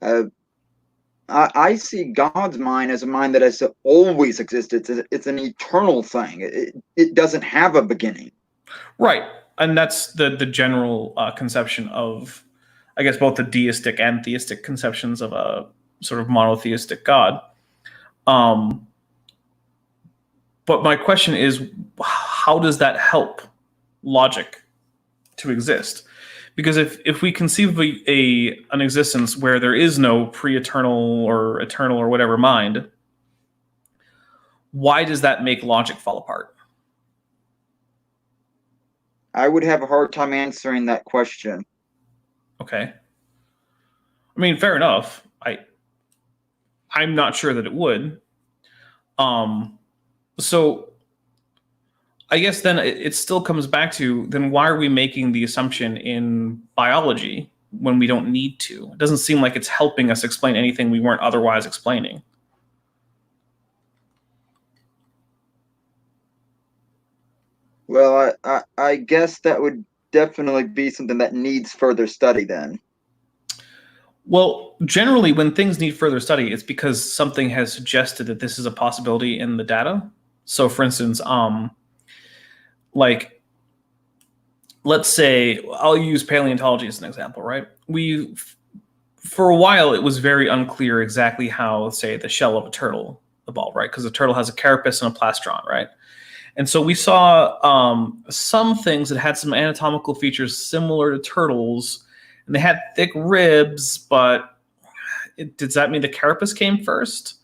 uh, I see God's mind as a mind that has always existed. It's an eternal thing. It doesn't have a beginning. Right. And that's the general conception of, I guess, both the deistic and theistic conceptions of a sort of monotheistic God. But my question is, how does that help logic to exist? Because if we conceive of an existence where there is no pre-eternal or eternal or whatever mind, why does that make logic fall apart? I would have a hard time answering that question. Okay. I mean, fair enough. I'm not sure that it would. So I guess then it still comes back to, then why are we making the assumption in biology when we don't need to? It doesn't seem like it's helping us explain anything we weren't otherwise explaining. Well, I guess that would definitely be something that needs further study then. Well, generally, when things need further study, it's because something has suggested that this is a possibility in the data. So, for instance, like, let's say, I'll use paleontology as an example, right? For a while, it was very unclear exactly how, say, the shell of a turtle evolved, right? Because a turtle has a carapace and a plastron, right? And so we saw some things that had some anatomical features similar to turtles, and they had thick ribs, but does that mean the carapace came first?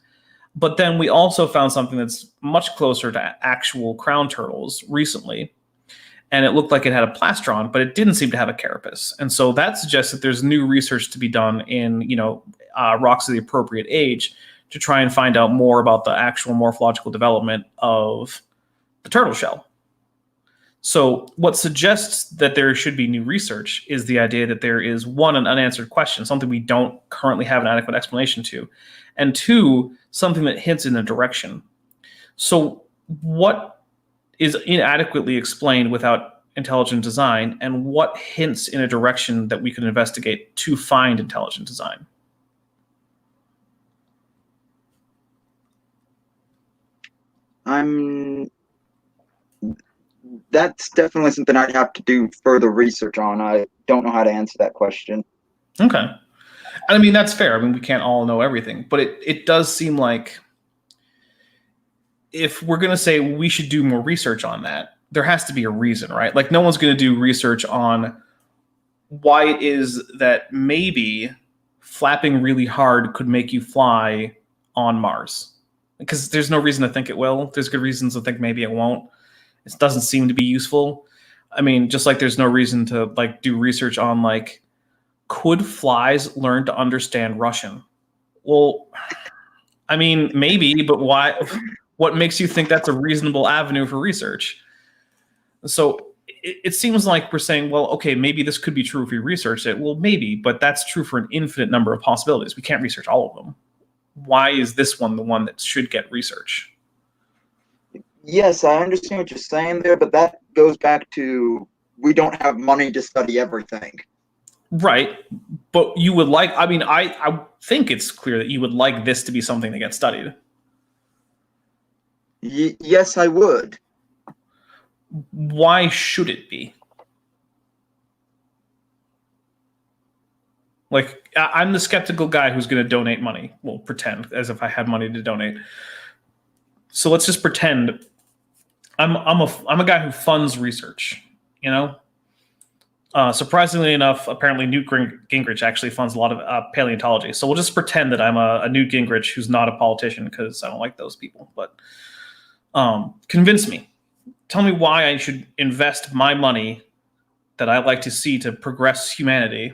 But then we also found something that's much closer to actual crown turtles recently, and it looked like it had a plastron, but it didn't seem to have a carapace. And so that suggests that there's new research to be done in, rocks of the appropriate age to try and find out more about the actual morphological development of the turtle shell. So what suggests that there should be new research is the idea that there is, one, an unanswered question, something we don't currently have an adequate explanation to, and two, something that hints in a direction. So what is inadequately explained without intelligent design, and what hints in a direction that we could investigate to find intelligent design? That's definitely something I'd have to do further research on. I don't know how to answer that question. Okay. I mean, that's fair. I mean, we can't all know everything, but it does seem like if we're going to say we should do more research on that, there has to be a reason, right? Like, no one's going to do research on why it is that maybe flapping really hard could make you fly on Mars. Because there's no reason to think it will. There's good reasons to think maybe it won't. It doesn't seem to be useful. I mean, just like there's no reason to like do research on like, could flies learn to understand Russian? Well, I mean, maybe, but why? What makes you think that's a reasonable avenue for research? So it seems like we're saying, well, okay, maybe this could be true if we research it. Well, maybe, but that's true for an infinite number of possibilities. We can't research all of them. Why is this one the one that should get research? Yes, I understand what you're saying there, but that goes back to we don't have money to study everything. Right. But you would like, I mean, I think it's clear that you would like this to be something that gets studied. Yes, I would. Why should it be? Like, I'm the skeptical guy who's going to donate money. Well, pretend as if I had money to donate. So let's just pretend I'm a guy who funds research. You know, surprisingly enough, apparently Newt Gingrich actually funds a lot of paleontology. So we'll just pretend that I'm a Newt Gingrich who's not a politician because I don't like those people. But convince me. Tell me why I should invest my money that I like to see to progress humanity.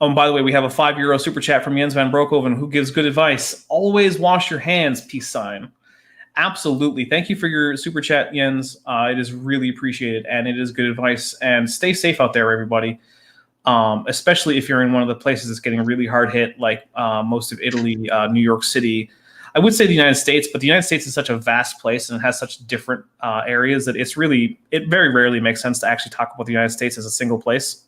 Oh, and by the way, we have a €5 super chat from Jens van Broekhoven, who gives good advice. Always wash your hands, peace sign. Absolutely. Thank you for your super chat, Jens. It is really appreciated, and it is good advice. And stay safe out there, everybody, especially if you're in one of the places that's getting really hard hit, like most of Italy, New York City. I would say the United States, but the United States is such a vast place and it has such different areas that it very rarely makes sense to actually talk about the United States as a single place.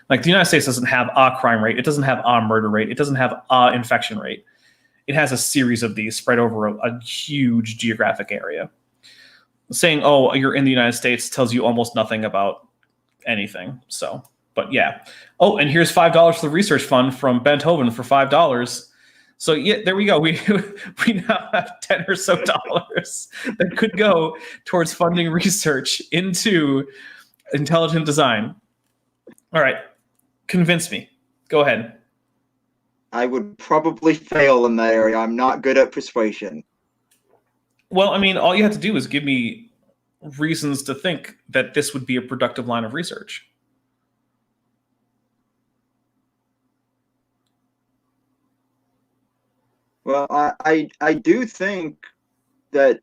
Like, the United States doesn't have a crime rate. It doesn't have a murder rate. It doesn't have a infection rate. It has a series of these spread over a huge geographic area. Saying, oh, you're in the United States tells you almost nothing about anything. So, but yeah. Oh, and here's $5 for the research fund from Benthoven for $5. So yeah, there we go. We now have $10 or so that could go towards funding research into intelligent design. All right, convince me. Go ahead. I would probably fail in that area. I'm not good at persuasion. Well, I mean, all you have to do is give me reasons to think that this would be a productive line of research. Well, I do think that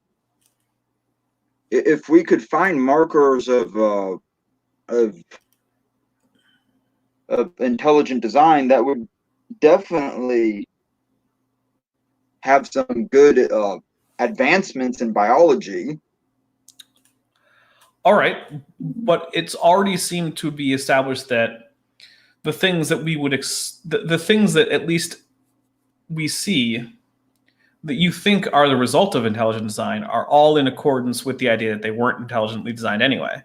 if we could find markers of intelligent design, that would definitely have some good advancements in biology. All right, but it's already seemed to be established that the things that we would the things that at least we see that you think are the result of intelligent design are all in accordance with the idea that they weren't intelligently designed anyway.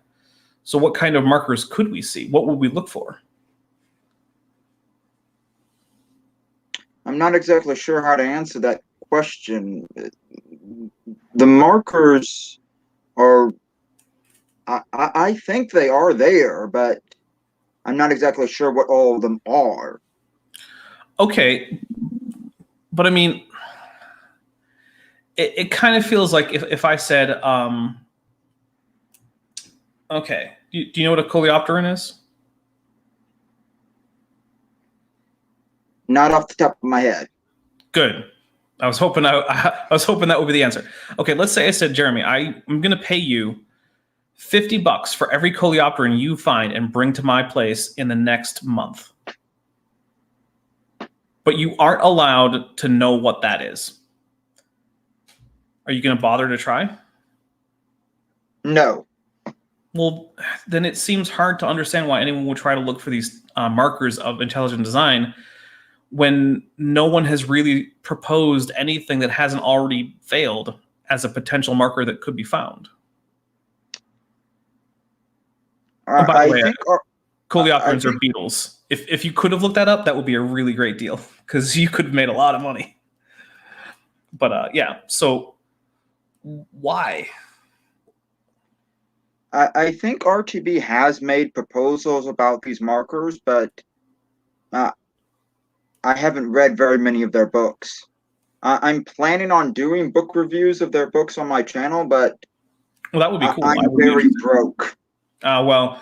So what kind of markers could we see? What would we look for? I'm not exactly sure how to answer that question. The markers are, I think they are there, but I'm not exactly sure what all of them are. Okay, but I mean, it kind of feels like if I said, okay, do you know what a coleopteran is? Not off the top of my head. Good. I was hoping I was hoping that would be the answer. Okay, let's say I said, Jeremy, I'm going to pay you $50 for every coleopteran you find and bring to my place in the next month. But you aren't allowed to know what that is. Are you going to bother to try? No. Well, then it seems hard to understand why anyone would try to look for these markers of intelligent design when no one has really proposed anything that hasn't already failed as a potential marker that could be found. Oh, by the way, coleopterans are beetles. If you could have looked that up, that would be a really great deal because you could have made a lot of money. But yeah, so why? I think RTB has made proposals about these markers, but I haven't read very many of their books. I'm planning on doing book reviews of their books on my channel, but Well, that would be cool. I'm I would be very interested. broke. Well,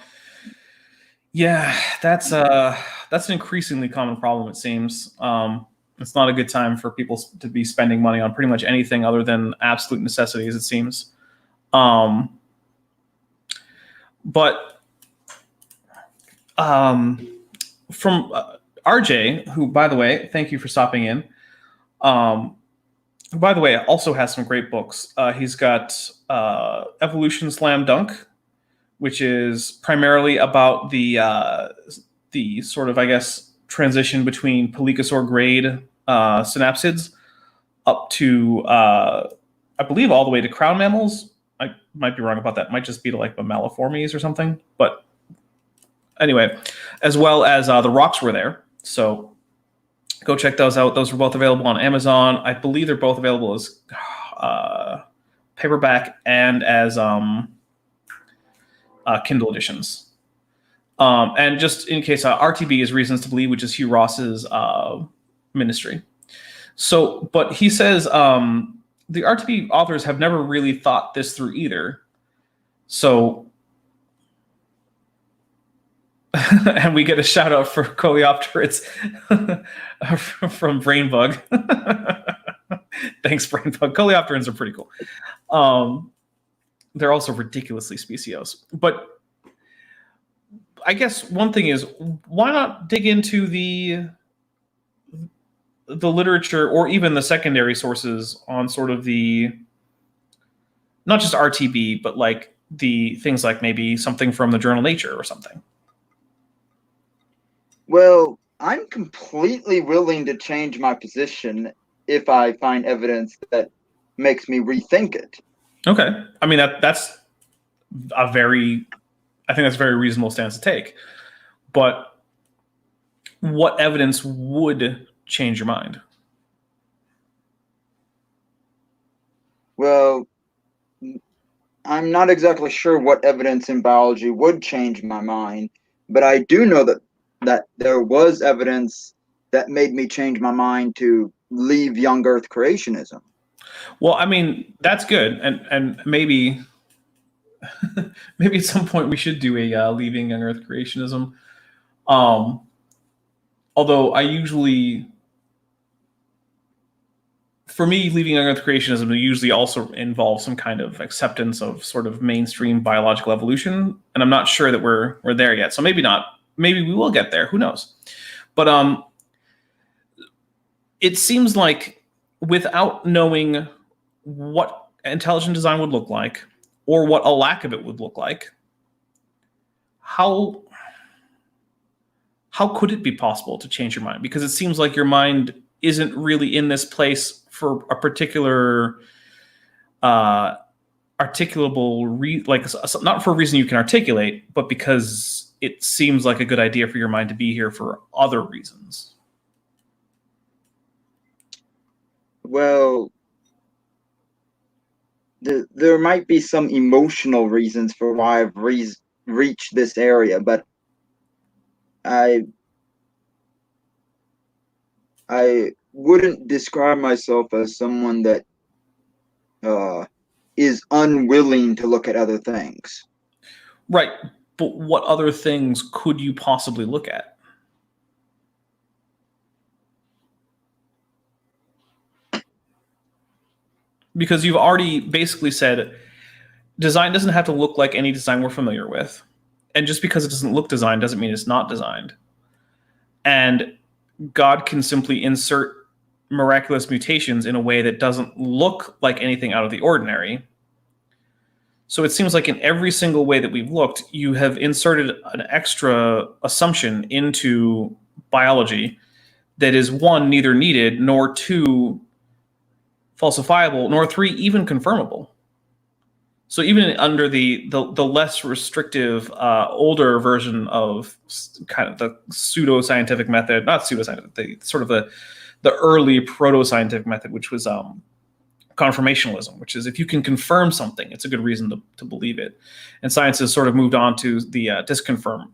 yeah, that's an increasingly common problem. It seems it's not a good time for people to be spending money on pretty much anything other than absolute necessities. It seems, but from RJ, who, by the way, thank you for stopping in. Who, by the way, also has some great books. He's got Evolution Slam Dunk, which is primarily about the sort of, I guess, transition between pelycosaur grade synapsids up to, I believe, all the way to crown mammals. I might be wrong about that. It might just be to like Mammaliformes or something. But anyway, as well as the rocks were there. So go check those out. Those were both available on Amazon. I believe they're both available as paperback and as Kindle editions. And just in case, RTB is Reasons to Believe, which is Hugh Ross's ministry. So, but he says the RTB authors have never really thought this through either. So, and we get a shout out for Coleopterids from Brainbug. Thanks, Brainbug. Coleopterids are pretty cool. They're also ridiculously speciose. But I guess one thing is, why not dig into the literature or even the secondary sources on sort of the, not just RTB, but like the things like maybe something from the journal Nature or something? Well, I'm completely willing to change my position if I find evidence that makes me rethink it. Okay. I mean, that's a very, I think that's a very reasonable stance to take. But what evidence would change your mind? Well, I'm not exactly sure what evidence in biology would change my mind, but I do know that there was evidence that made me change my mind to leave young Earth creationism. Well, I mean, that's good, and maybe maybe at some point we should do a leaving young Earth creationism. Although I usually, for me, leaving young Earth creationism usually also involves some kind of acceptance of sort of mainstream biological evolution, and I'm not sure that we're there yet. So maybe not. Maybe we will get there. Who knows? But it seems like without knowing what intelligent design would look like or what a lack of it would look like, how could it be possible to change your mind? Because it seems like your mind isn't really in this place for a particular articulable like not for a reason you can articulate, but because it seems like a good idea for your mind to be here for other reasons. Well, there might be some emotional reasons for why I've reached this area, but I wouldn't describe myself as someone that is unwilling to look at other things. Right, but what other things could you possibly look at? Because you've already basically said design doesn't have to look like any design we're familiar with. And just because it doesn't look designed doesn't mean it's not designed. And God can simply insert miraculous mutations in a way that doesn't look like anything out of the ordinary. So it seems like in every single way that we've looked, you have inserted an extra assumption into biology that is, one, neither needed, nor two, falsifiable, nor three, even confirmable. So even under the less restrictive older version of kind of the pseudo-scientific method, not pseudo-scientific, the sort of the early proto-scientific method, which was confirmationalism, which is if you can confirm something, it's a good reason to believe it. And science has sort of moved on to the disconfirm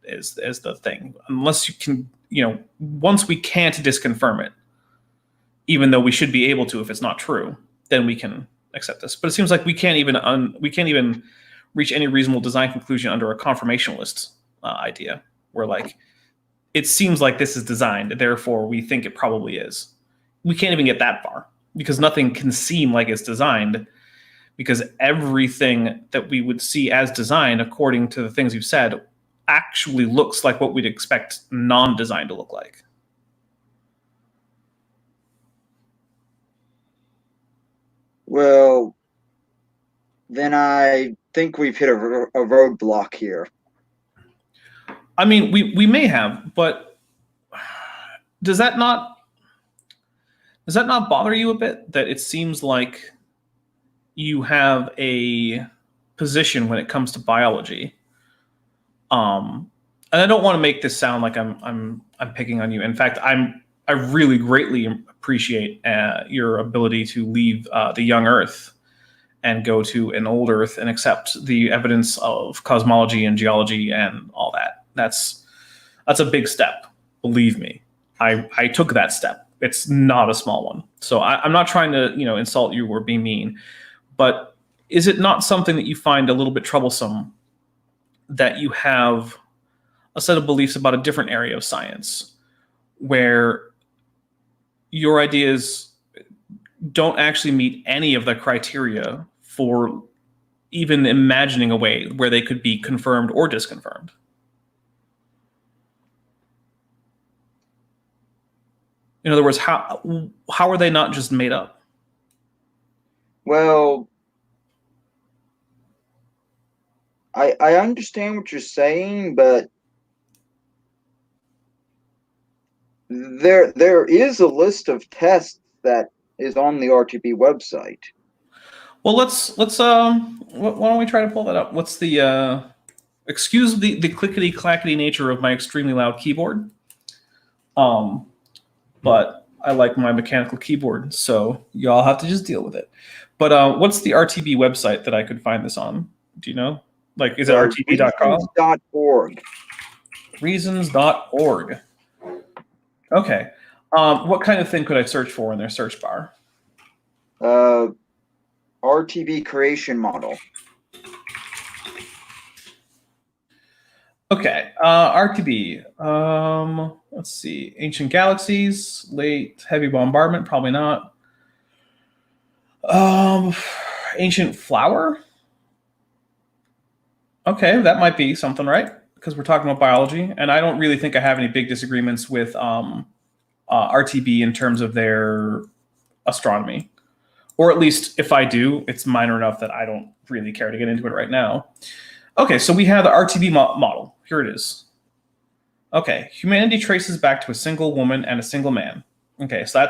as the thing. Unless you can, once we can't disconfirm it, even though we should be able to if it's not true, then we can accept this. But it seems like we can't even reach any reasonable design conclusion under a confirmationalist idea, where like it seems like this is designed, therefore we think it probably is. We can't even get that far because nothing can seem like it's designed, because everything that we would see as designed, according to the things you've said, actually looks like what we'd expect non-design to look like. Well, then I think we've hit a roadblock here. I mean, we may have, but does that not bother you a bit that it seems like you have a position when it comes to biology? And I don't want to make this sound like I'm picking on you. In fact, I really greatly appreciate your ability to leave the young Earth and go to an old Earth and accept the evidence of cosmology and geology and all that. That's a big step. Believe me, I took that step. It's not a small one. So I'm not trying to insult you or be mean, but is it not something that you find a little bit troublesome that you have a set of beliefs about a different area of science where your ideas don't actually meet any of the criteria for even imagining a way where they could be confirmed or disconfirmed? In other words, how are they not just made up? Well, I understand what you're saying, but there is a list of tests that is on the RTB website. Well, let's why don't we try to pull that up? What's the excuse the clickety clackety nature of my extremely loud keyboard. But I like my mechanical keyboard, so y'all have to just deal with it. But what's the RTB website that I could find this on? Do you know? Like, is it rtb.com? Reasons.org. Reasons.org. Okay. What kind of thing could I search for in their search bar? RTB creation model. Okay. RTB. Let's see. Ancient galaxies, late heavy bombardment, probably not. Ancient flower. Okay, that might be something, right? Because we're talking about biology, and I don't really think I have any big disagreements with RTB in terms of their astronomy. Or at least if I do, it's minor enough that I don't really care to get into it right now. Okay, so we have the RTB model. Here it is. Okay, humanity traces back to a single woman and a single man. Okay, so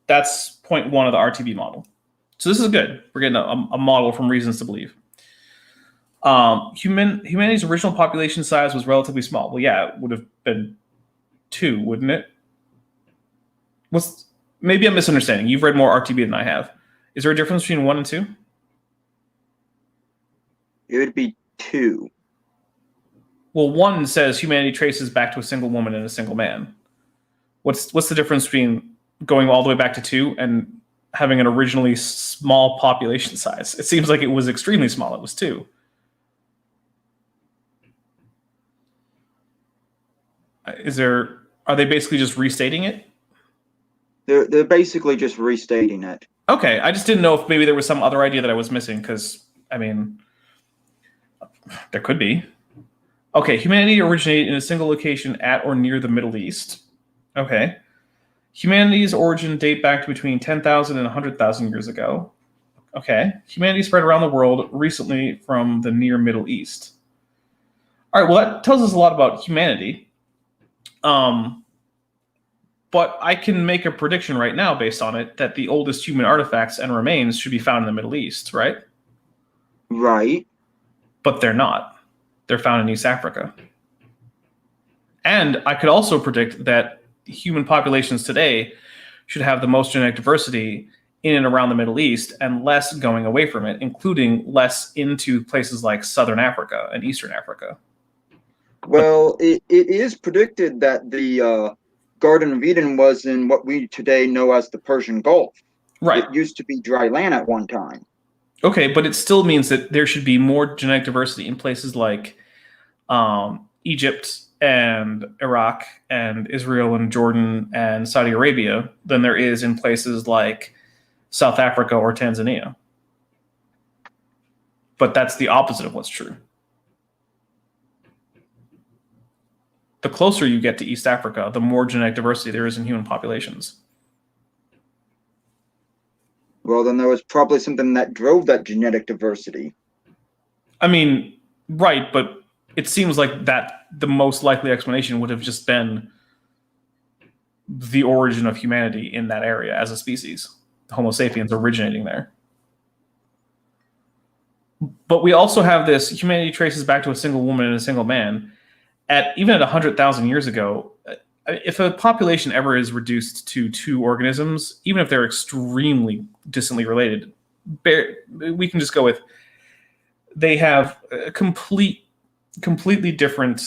that's point one of the RTB model. So this is good. We're getting a model from Reasons to Believe. Humanity's original population size was relatively small. Well, yeah, it would have been 2, wouldn't it? Maybe I'm misunderstanding. You've read more RTB than I have. Is there a difference between 1 and 2? It would be 2. Well, 1 says humanity traces back to a single woman and a single man. What's the difference between going all the way back to 2 and having an originally small population size? It seems like it was extremely small. It was 2. Are they basically just restating it? They're basically just restating it. Okay, I just didn't know if maybe there was some other idea that I was missing, because, I mean, there could be. Okay, humanity originated in a single location at or near the Middle East. Okay. Humanity's origin date back to between 10,000 and 100,000 years ago. Okay. Humanity spread around the world recently from the near Middle East. All right, well, that tells us a lot about humanity. But I can make a prediction right now based on it that the oldest human artifacts and remains should be found in the Middle East, right? Right. But they're not. They're found in East Africa. And I could also predict that human populations today should have the most genetic diversity in and around the Middle East and less going away from it, including less into places like Southern Africa and Eastern Africa. Well, it is predicted that the Garden of Eden was in what we today know as the Persian Gulf. Right. It used to be dry land at one time. Okay, but it still means that there should be more genetic diversity in places like Egypt and Iraq and Israel and Jordan and Saudi Arabia than there is in places like South Africa or Tanzania. But that's the opposite of what's true. The closer you get to East Africa, the more genetic diversity there is in human populations. Well, then there was probably something that drove that genetic diversity. I mean, right, but it seems like that the most likely explanation would have just been the origin of humanity in that area as a species, Homo sapiens originating there. But we also have this humanity traces back to a single woman and a single man. Even at 100,000 years ago, if a population ever is reduced to two organisms, even if they're extremely distantly related, we can just go with they have completely different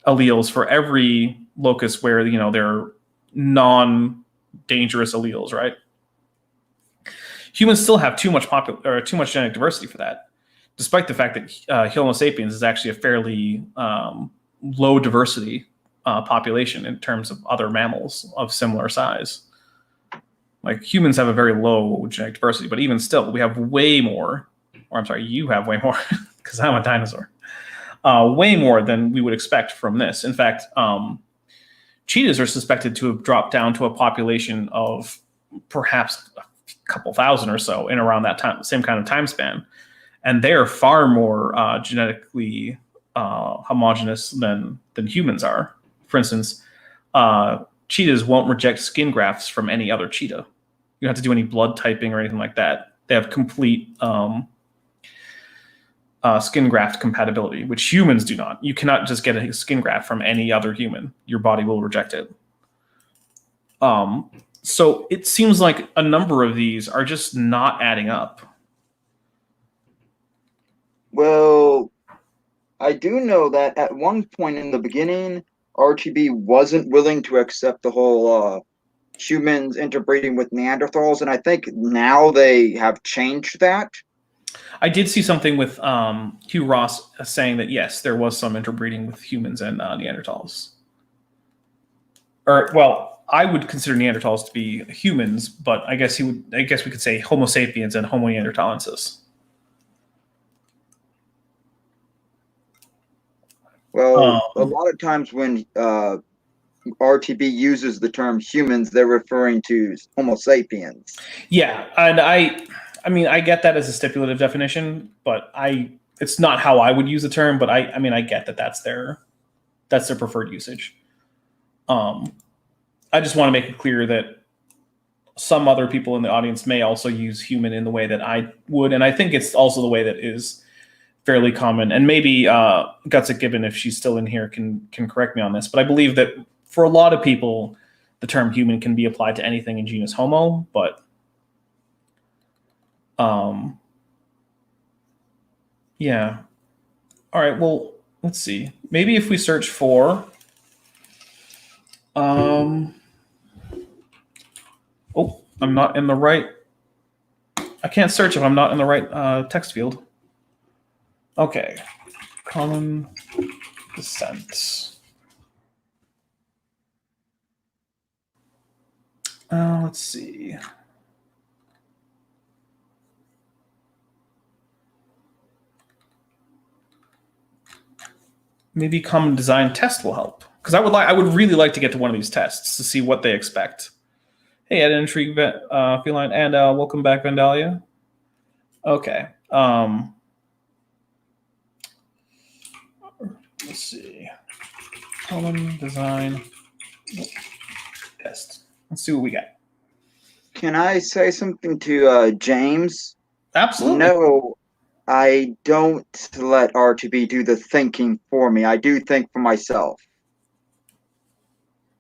alleles for every locus where they're non-dangerous alleles, right? Humans still have too much genetic diversity for that, despite the fact that Homo sapiens is actually a fairly low diversity population in terms of other mammals of similar size. Like humans have a very low genetic diversity, but even still, we have way more. Or I'm sorry, you have way more because I'm a dinosaur. Way more than we would expect from this. In fact, cheetahs are suspected to have dropped down to a population of perhaps a couple thousand or so in around that same kind of time span. And they are far more genetically homogenous than humans are. For instance, cheetahs won't reject skin grafts from any other cheetah. You don't have to do any blood typing or anything like that. They have complete skin graft compatibility, which humans do not. You cannot just get a skin graft from any other human. Your body will reject it. So it seems like a number of these are just not adding up. Well, I do know that at one point in the beginning, RTB wasn't willing to accept the whole humans interbreeding with Neanderthals, and I think now they have changed that. I did see something with Hugh Ross saying that yes, there was some interbreeding with humans and Neanderthals. Or well, I would consider Neanderthals to be humans, but I guess we could say Homo sapiens and Homo neanderthalensis. Well, a lot of times when RTB uses the term humans, they're referring to Homo sapiens. Yeah, and I mean, I get that as a stipulative definition, but it's not how I would use the term. But I mean, I get that that's their preferred usage. I just want to make it clear that some other people in the audience may also use human in the way that I would, and I think it's also the way that is fairly common. And maybe Gutsick Gibbon, if she's still in here, can correct me on this. But I believe that for a lot of people, the term human can be applied to anything in genus Homo, but yeah. All right, well, let's see. Maybe if we search for oh, I'm not in the right. I can't search if I'm not in the right text field. Okay. Common descent. Let's see. Maybe common design test will help, because I would really like to get to one of these tests to see what they expect. Hey, Ed, Intrigue Feline, and welcome back, Vandalia. Okay. Let's see. Common design test. Let's see what we got. Can I say something to James? Absolutely. No, I don't let RTB do the thinking for me. I do think for myself.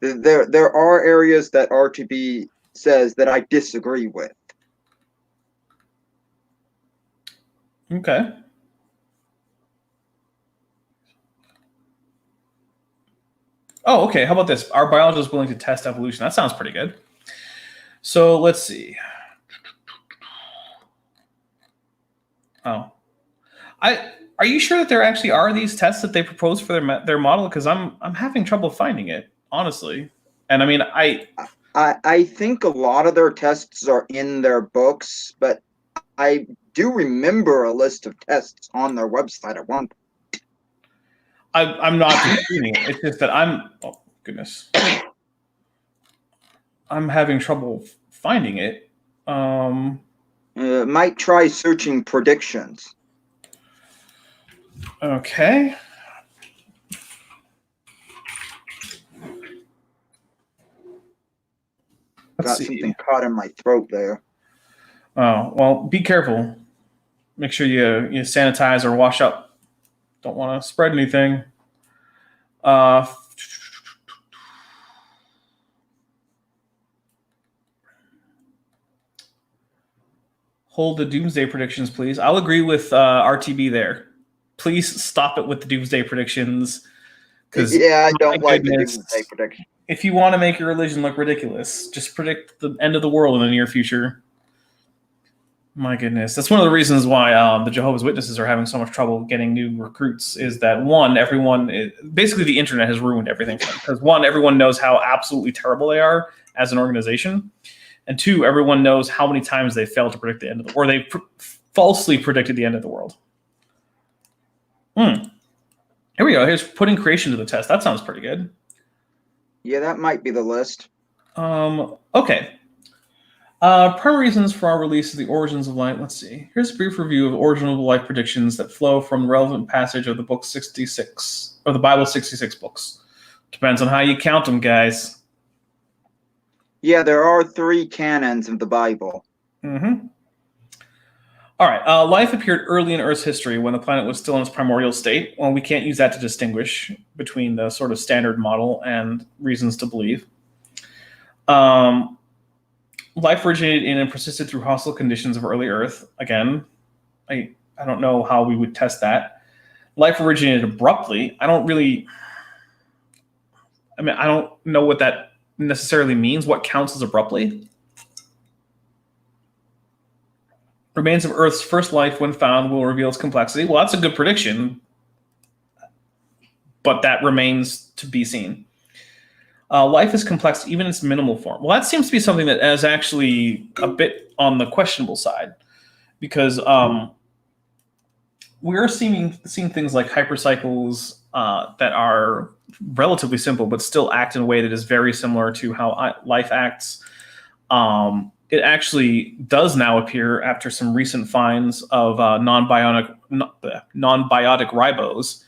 There are areas that RTB says that I disagree with. Okay. Oh, okay. How about this? Our biologist is willing to test evolution. That sounds pretty good. So let's see. Oh, are you sure that there actually are these tests that they propose for their model? Because I'm having trouble finding it, honestly. And I mean, I think a lot of their tests are in their books, but I do remember a list of tests on their website at one point. I'm not disputing it. It's just that oh goodness, I'm having trouble finding it. Might try searching predictions. Okay. Got something caught in my throat there. Oh, well, be careful. Make sure you sanitize or wash up. Don't want to spread anything. Hold the doomsday predictions, please. I'll agree with RTB there. Please stop it with the doomsday predictions. Yeah, I don't like the doomsday prediction. If you want to make your religion look ridiculous, just predict the end of the world in the near future. My goodness, that's one of the reasons why the Jehovah's Witnesses are having so much trouble getting new recruits. Is that one? Basically the internet has ruined everything for them. Because one, everyone knows how absolutely terrible they are as an organization, and two, everyone knows how many times they failed to predict the end of the world, or they falsely predicted the end of the world. Here we go. Here's putting creation to the test. That sounds pretty good. Yeah, that might be the list. Okay. Primary reasons for our release of the origins of light. Let's see. Here's a brief review of original life predictions that flow from the relevant passage of the book 66, or the Bible 66 books. Depends on how you count them, guys. Yeah, there are 3 canons of the Bible. Mm-hmm. All right. Life appeared early in Earth's history when the planet was still in its primordial state. Well, we can't use that to distinguish between the sort of standard model and reasons to believe. Life originated in and persisted through hostile conditions of early Earth. Again, I don't know how we would test that. Life originated abruptly. I don't know what that necessarily means. What counts as abruptly? Remains of Earth's first life, when found, will reveal its complexity. Well, that's a good prediction, but that remains to be seen. Life is complex, even in its minimal form. Well, that seems to be something that is actually a bit on the questionable side, because we're seeing things like hypercycles that are relatively simple, but still act in a way that is very similar to how life acts. It actually does now appear, after some recent finds of non-biotic ribose,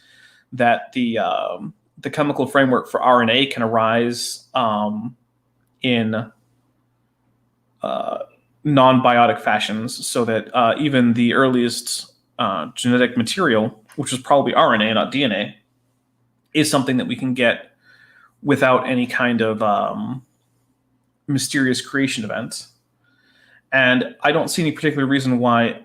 that the chemical framework for RNA can arise in non-biotic fashions, so that even the earliest genetic material, which is probably RNA, not DNA, is something that we can get without any kind of mysterious creation event. And I don't see any particular reason why,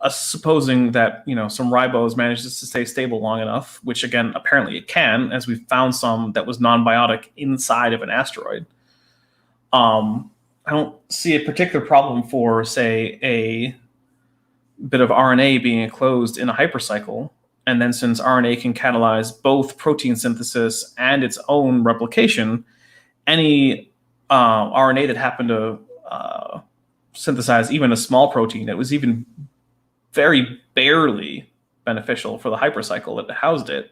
supposing that some ribose manages to stay stable long enough, which again apparently it can, as we found some that was non-biotic inside of an asteroid. I don't see a particular problem for, say, a bit of RNA being enclosed in a hypercycle, and then since RNA can catalyze both protein synthesis and its own replication, any RNA that happened to synthesize even a small protein that was even very barely beneficial for the hypercycle that housed it,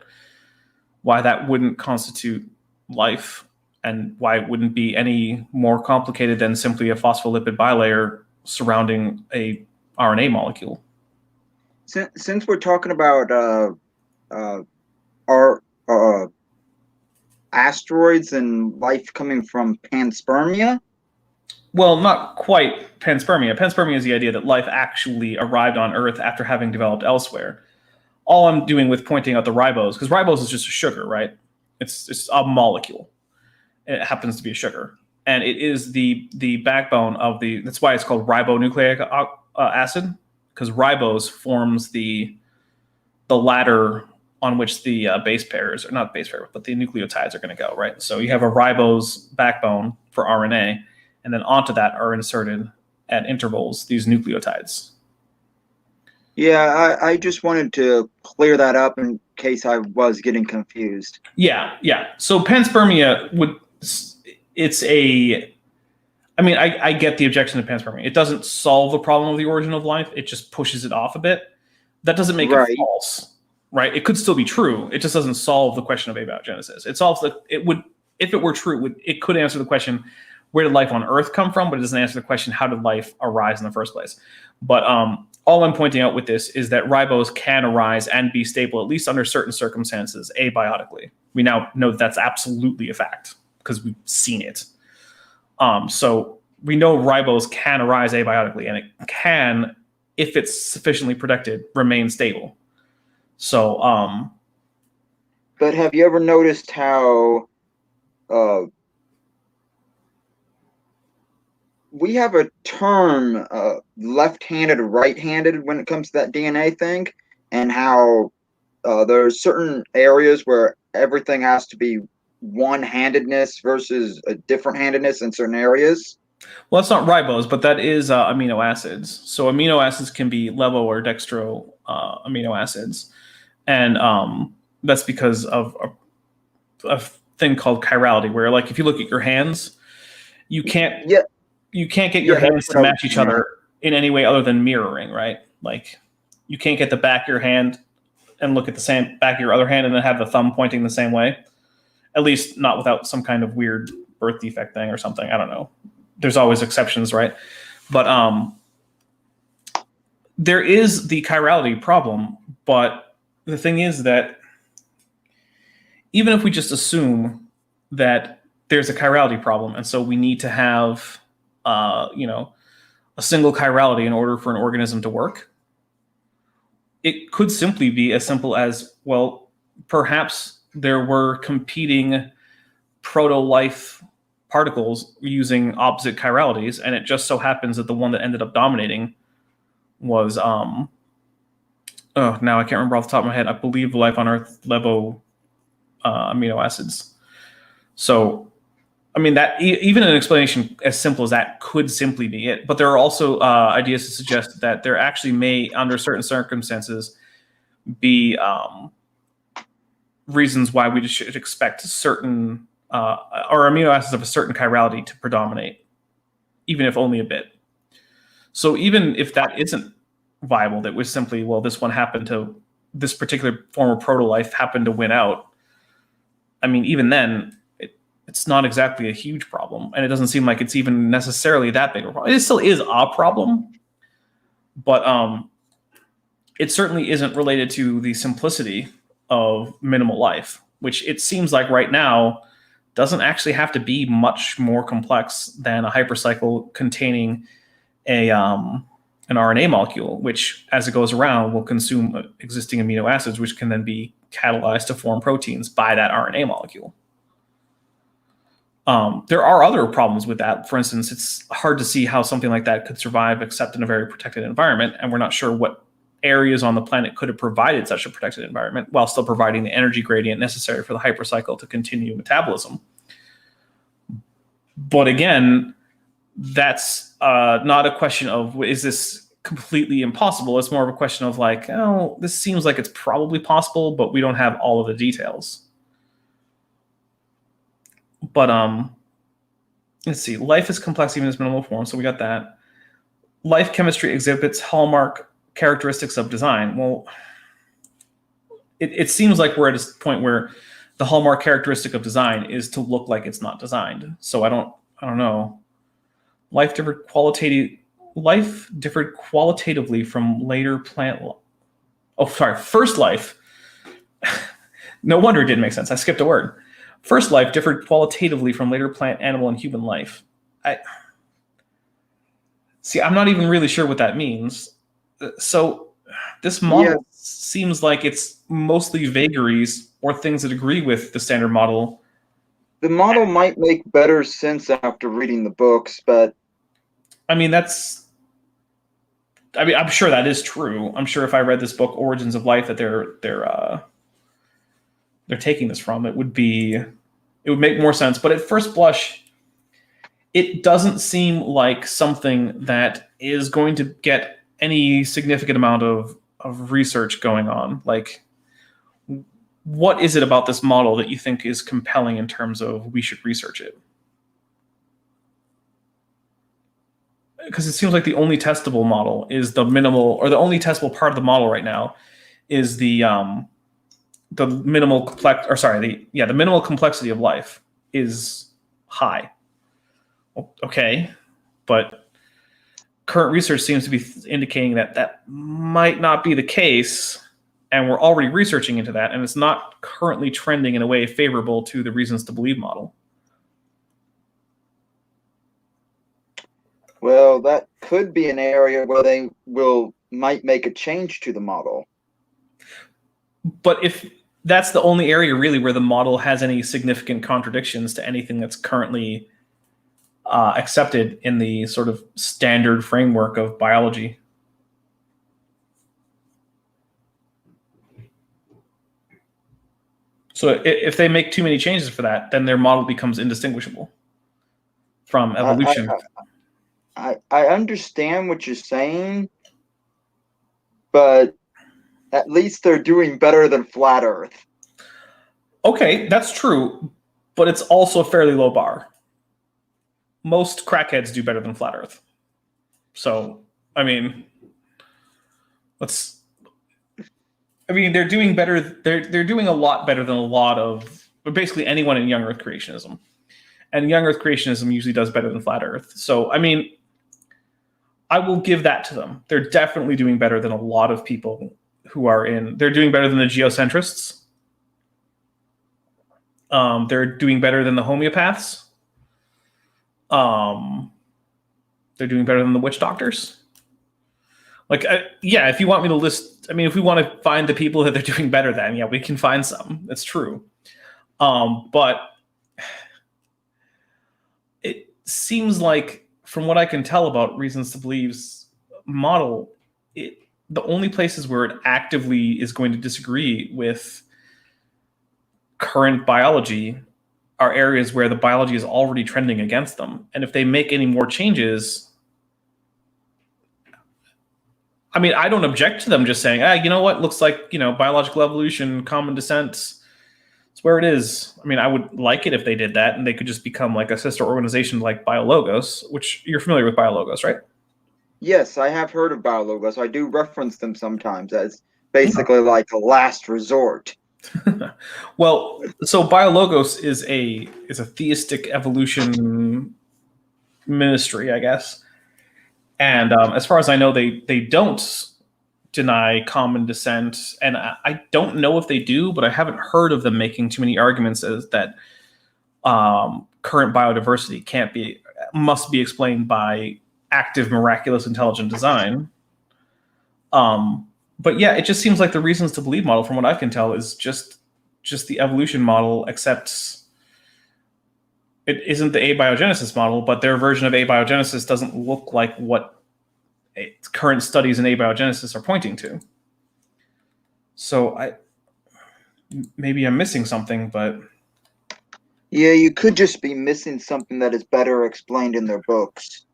why that wouldn't constitute life, and why it wouldn't be any more complicated than simply a phospholipid bilayer surrounding a RNA molecule. Since we're talking about our asteroids and life coming from panspermia, Well, not quite panspermia. Panspermia is the idea that life actually arrived on Earth after having developed elsewhere. All I'm doing with pointing out the ribose, because ribose is just a sugar, right? It's a molecule. It happens to be a sugar, and it is the backbone of the. That's why it's called ribonucleic acid, because ribose forms the ladder on which the base pairs, or not base pair, but the nucleotides are going to go, right? So you have a ribose backbone for RNA, and then onto that are inserted at intervals these nucleotides. Yeah, I just wanted to clear that up in case I was getting confused. Yeah, yeah. So panspermia it's a, I mean, I get the objection to panspermia. It doesn't solve the problem of the origin of life. It just pushes it off a bit. That doesn't make it false, right? It could still be true. It just doesn't solve the question of abiogenesis. It solves it would, if it were true, it could answer the question, where did life on Earth come from? But it doesn't answer the question, how did life arise in the first place? But all I'm pointing out with this is that ribose can arise and be stable, at least under certain circumstances, abiotically. We now know that that's absolutely a fact because we've seen it. So we know ribose can arise abiotically, and it can, if it's sufficiently protected, remain stable. So, but have you ever noticed how we have a term, left-handed or right-handed, when it comes to that DNA thing, and how there are certain areas where everything has to be one-handedness versus a different handedness in certain areas? well, that's not ribose, but that is amino acids. So amino acids can be levo or dextro amino acids, and that's because of a thing called chirality, where, like, if you look at your hands, you can't get your hands to match each other in any way other than mirroring, right? Like, you can't get the back of your hand and look at the same back of your other hand and then have the thumb pointing the same way. At least not without some kind of weird birth defect thing or something. I don't know. There's always exceptions, right? But there is the chirality problem. But the thing is that even if we just assume that there's a chirality problem, and so we need to have a single chirality in order for an organism to work, it could simply be as simple as, well, perhaps there were competing proto-life particles using opposite chiralities, and it just so happens that the one that ended up dominating was now I can't remember off the top of my head. I believe life on Earth levo amino acids. So, I mean, that even an explanation as simple as that could simply be it. But there are also ideas to suggest that there actually may, under certain circumstances, be reasons why we should expect certain or amino acids of a certain chirality to predominate, even if only a bit. So even if that isn't viable, that was simply, well, this one happened to, this particular form of proto-life happened to win out. I mean, even then, it's not exactly a huge problem, and it doesn't seem like it's even necessarily that big of a problem. It still is a problem, but it certainly isn't related to the simplicity of minimal life, which it seems like right now doesn't actually have to be much more complex than a hypercycle containing an RNA molecule, which, as it goes around, will consume existing amino acids, which can then be catalyzed to form proteins by that RNA molecule. There are other problems with that. For instance, it's hard to see how something like that could survive except in a very protected environment, and we're not sure what areas on the planet could have provided such a protected environment while still providing the energy gradient necessary for the hypercycle to continue metabolism. But again, that's not a question of, is this completely impossible? It's more of a question of, like, oh, this seems like it's probably possible, but we don't have all of the details. But let's see. Life is complex even in its minimal form, so we got that. Life chemistry exhibits hallmark characteristics of design. Well, it seems like we're at a point where the hallmark characteristic of design is to look like it's not designed. So I don't know. Life differed qualitatively from later plant. Oh, sorry. First life. No wonder it didn't make sense. I skipped a word. First life differed qualitatively from later plant, animal, and human life. See, I'm not even really sure what that means. So this Yeah, model seems like it's mostly vagaries or things that agree with the standard model. the model might make better sense after reading the books, but I mean, I'm sure that is true. I'm sure if I read this book, Origins of Life, that they're taking this from, it would make more sense. But at first blush, it doesn't seem like something that is going to get any significant amount of research going on. Like, what is it about this model that you think is compelling in terms of we should research it? Because it seems like the only testable model is the minimal, or the only testable part of the model right now is the minimal complex, or sorry, the minimal complexity of life is high. Okay, but current research seems to be indicating that that might not be the case, and we're already researching into that, and it's not currently trending in a way favorable to the reasons to believe model. well, that could be an area where they might make a change to the model. But if that's the only area really where the model has any significant contradictions to anything that's currently accepted in the sort of standard framework of biology. So if they make too many changes for that, then their model becomes indistinguishable from evolution. I understand what you're saying, but at least they're doing better than Flat Earth. Okay, that's true, but it's also a fairly low bar. Most crackheads do better than Flat Earth. So, I mean, they're doing better. They're doing a lot better than a lot of basically anyone in young Earth creationism. And young Earth creationism usually does better than Flat Earth. So, I mean, I will give that to them. They're definitely doing better than a lot of people who are in. They're doing better than the geocentrists. They're doing better than the homeopaths. They're doing better than the witch doctors. Like, yeah, if you want me to list, I mean, if we want to find the people that they're doing better than, yeah, we can find some. That's true. But it seems like, from what I can tell about Reasons to Believe's model, the only places where it actively is going to disagree with current biology are areas where the biology is already trending against them. And if they make any more changes, I mean, I don't object to them just saying, you know what, looks like, biological evolution, common descent, it's where it is. I mean, I would like it if they did that and they could just become like a sister organization like BioLogos, which you're familiar with BioLogos, right? Yes, I have heard of Biologos. I do reference them sometimes as basically like a last resort. Well, so BioLogos is a theistic evolution ministry, I guess. And as far as I know, they don't deny common descent, and I don't know if they do, but I haven't heard of them making too many arguments as that current biodiversity must be explained by active, miraculous, intelligent design. But yeah, it just seems like the Reasons to Believe model, from what I can tell, is just the evolution model, except it isn't the abiogenesis model, but their version of abiogenesis doesn't look like what current studies in abiogenesis are pointing to. So maybe I'm missing something, but yeah, you could just be missing something that is better explained in their books.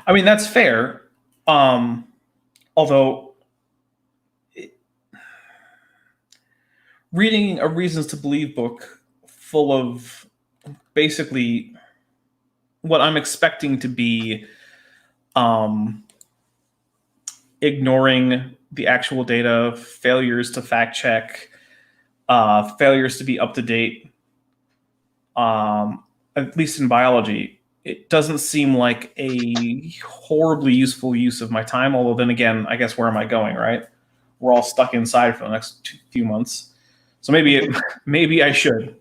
I mean, that's fair. Although reading a Reasons to Believe book full of basically what I'm expecting to be ignoring the actual data, failures to fact check, failures to be up to date, at least in biology, it doesn't seem like a horribly useful use of my time. Although then again, I guess where am I going, right? We're all stuck inside for the next few months. So maybe I should.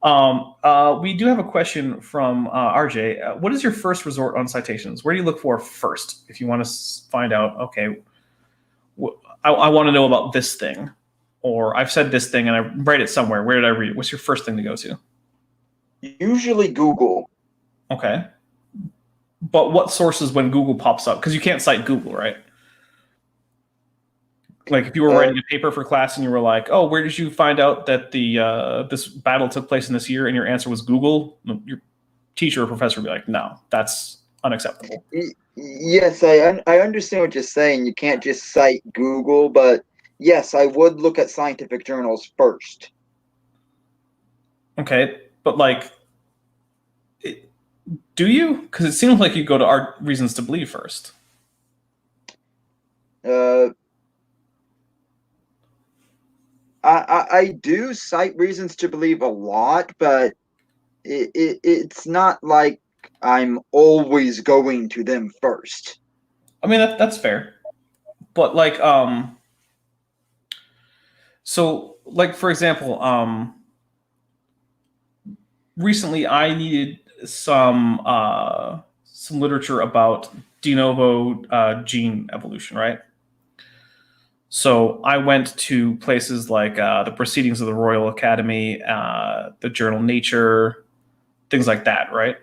We do have a question from RJ. What is your first resort on citations? Where do you look for first if you want to find out? Okay, I want to know about this thing, or I've said this thing and I write it somewhere. Where did I read it? What's your first thing to go to? Usually Google. Okay, but what sources when Google pops up? Because you can't cite Google, right? Like if you were writing a paper for class and you were like, "Oh, where did you find out that the this battle took place in this year?" and your answer was Google, your teacher or professor would be like, "No, that's unacceptable." Yes, I understand what you're saying. You can't just cite Google, but yes, I would look at scientific journals first. Okay, but like, do you? Because it seems like you go to our reasons to believe first. I do cite reasons to believe a lot, but it's not like I'm always going to them first. I mean, that's fair, but like, so like for example, recently I needed some literature about de novo gene evolution, right? So I went to places like the Proceedings of the Royal Academy, the journal Nature, things like that, right?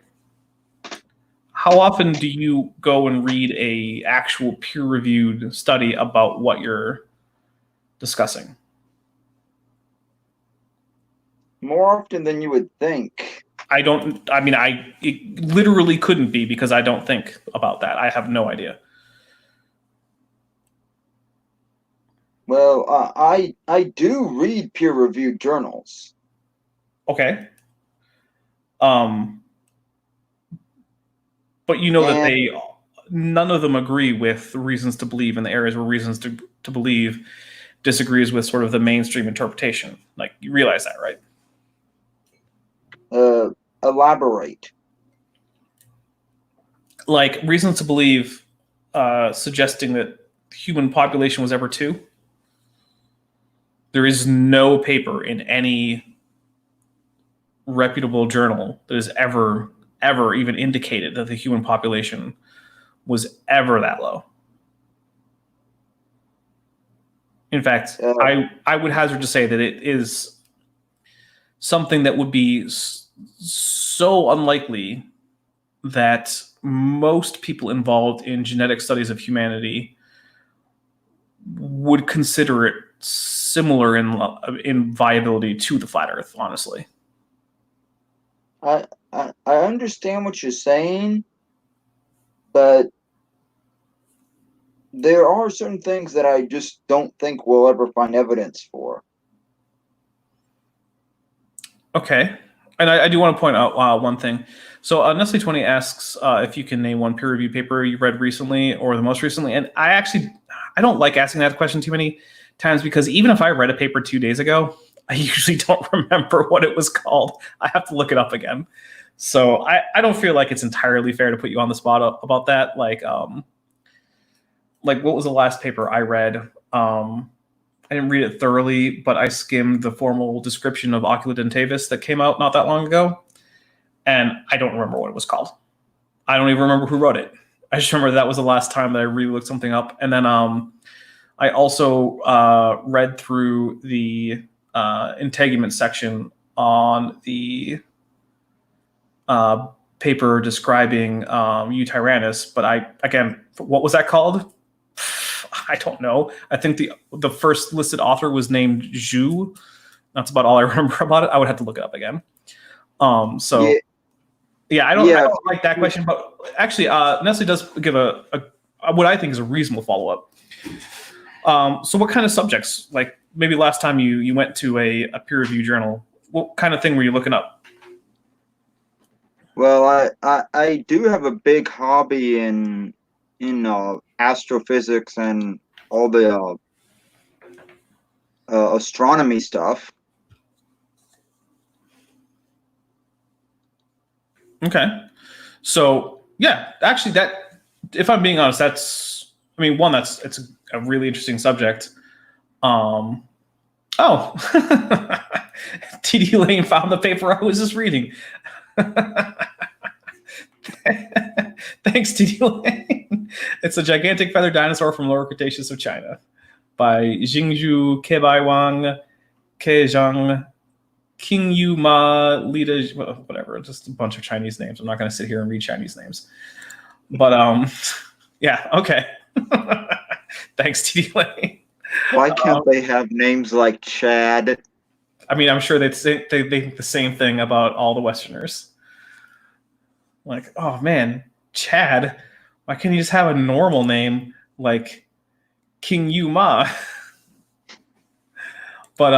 How often do you go and read a actual peer-reviewed study about what you're discussing? More often than you would think. It literally couldn't be because I don't think about that. I have no idea. Well, I do read peer-reviewed journals. Okay. But you know that none of them agree with reasons to believe in the areas where reasons to believe disagrees with sort of the mainstream interpretation. Like, you realize that, right? Elaborate. Like, reasons to believe suggesting that the human population was ever 2. There is no paper in any reputable journal that has ever even indicated that the human population was ever that low. In fact, I would hazard to say that it is something that would be so unlikely that most people involved in genetic studies of humanity would consider it similar in viability to the flat Earth, honestly. I understand what you're saying, but there are certain things that I just don't think we'll ever find evidence for. Okay. And I do want to point out one thing. So Nestle20 asks if you can name one peer-reviewed paper you read recently or the most recently. And I don't like asking that question too many times because even if I read a paper 2 days ago, I usually don't remember what it was called. I have to look it up again. So I don't feel like it's entirely fair to put you on the spot about that. Like what was the last paper I read? I didn't read it thoroughly, but I skimmed the formal description of Ocula dentavis that came out not that long ago, and I don't remember what it was called. I don't even remember who wrote it. I just remember that was the last time that I really looked something up. And then I also read through the integument section on the paper describing Tyrannus, but what was that called? I don't know. I think the first listed author was named Zhu. That's about all I remember about it. I would have to look it up again. I don't like that question, but actually, Nestle does give a what I think is a reasonable follow up. So, what kind of subjects? Like maybe last time you went to a peer review journal, what kind of thing were you looking up? Well, I do have a big hobby in astrophysics and all the astronomy stuff. Okay. So yeah, actually if I'm being honest, it's a really interesting subject. TD Lane found the paper I was just reading. Thanks, TD Lane. It's a gigantic feathered dinosaur from Lower Cretaceous of China by Jingzhu Kebaiwang Kezhang Qingyu Ma Lida, whatever, just a bunch of Chinese names. I'm not going to sit here and read Chinese names. But yeah, okay. Thanks, TD Lane. Why can't they have names like Chad? I mean, I'm sure they think the same thing about all the Westerners. Like, oh man, Chad. Why can't you just have a normal name like King Yu Ma? But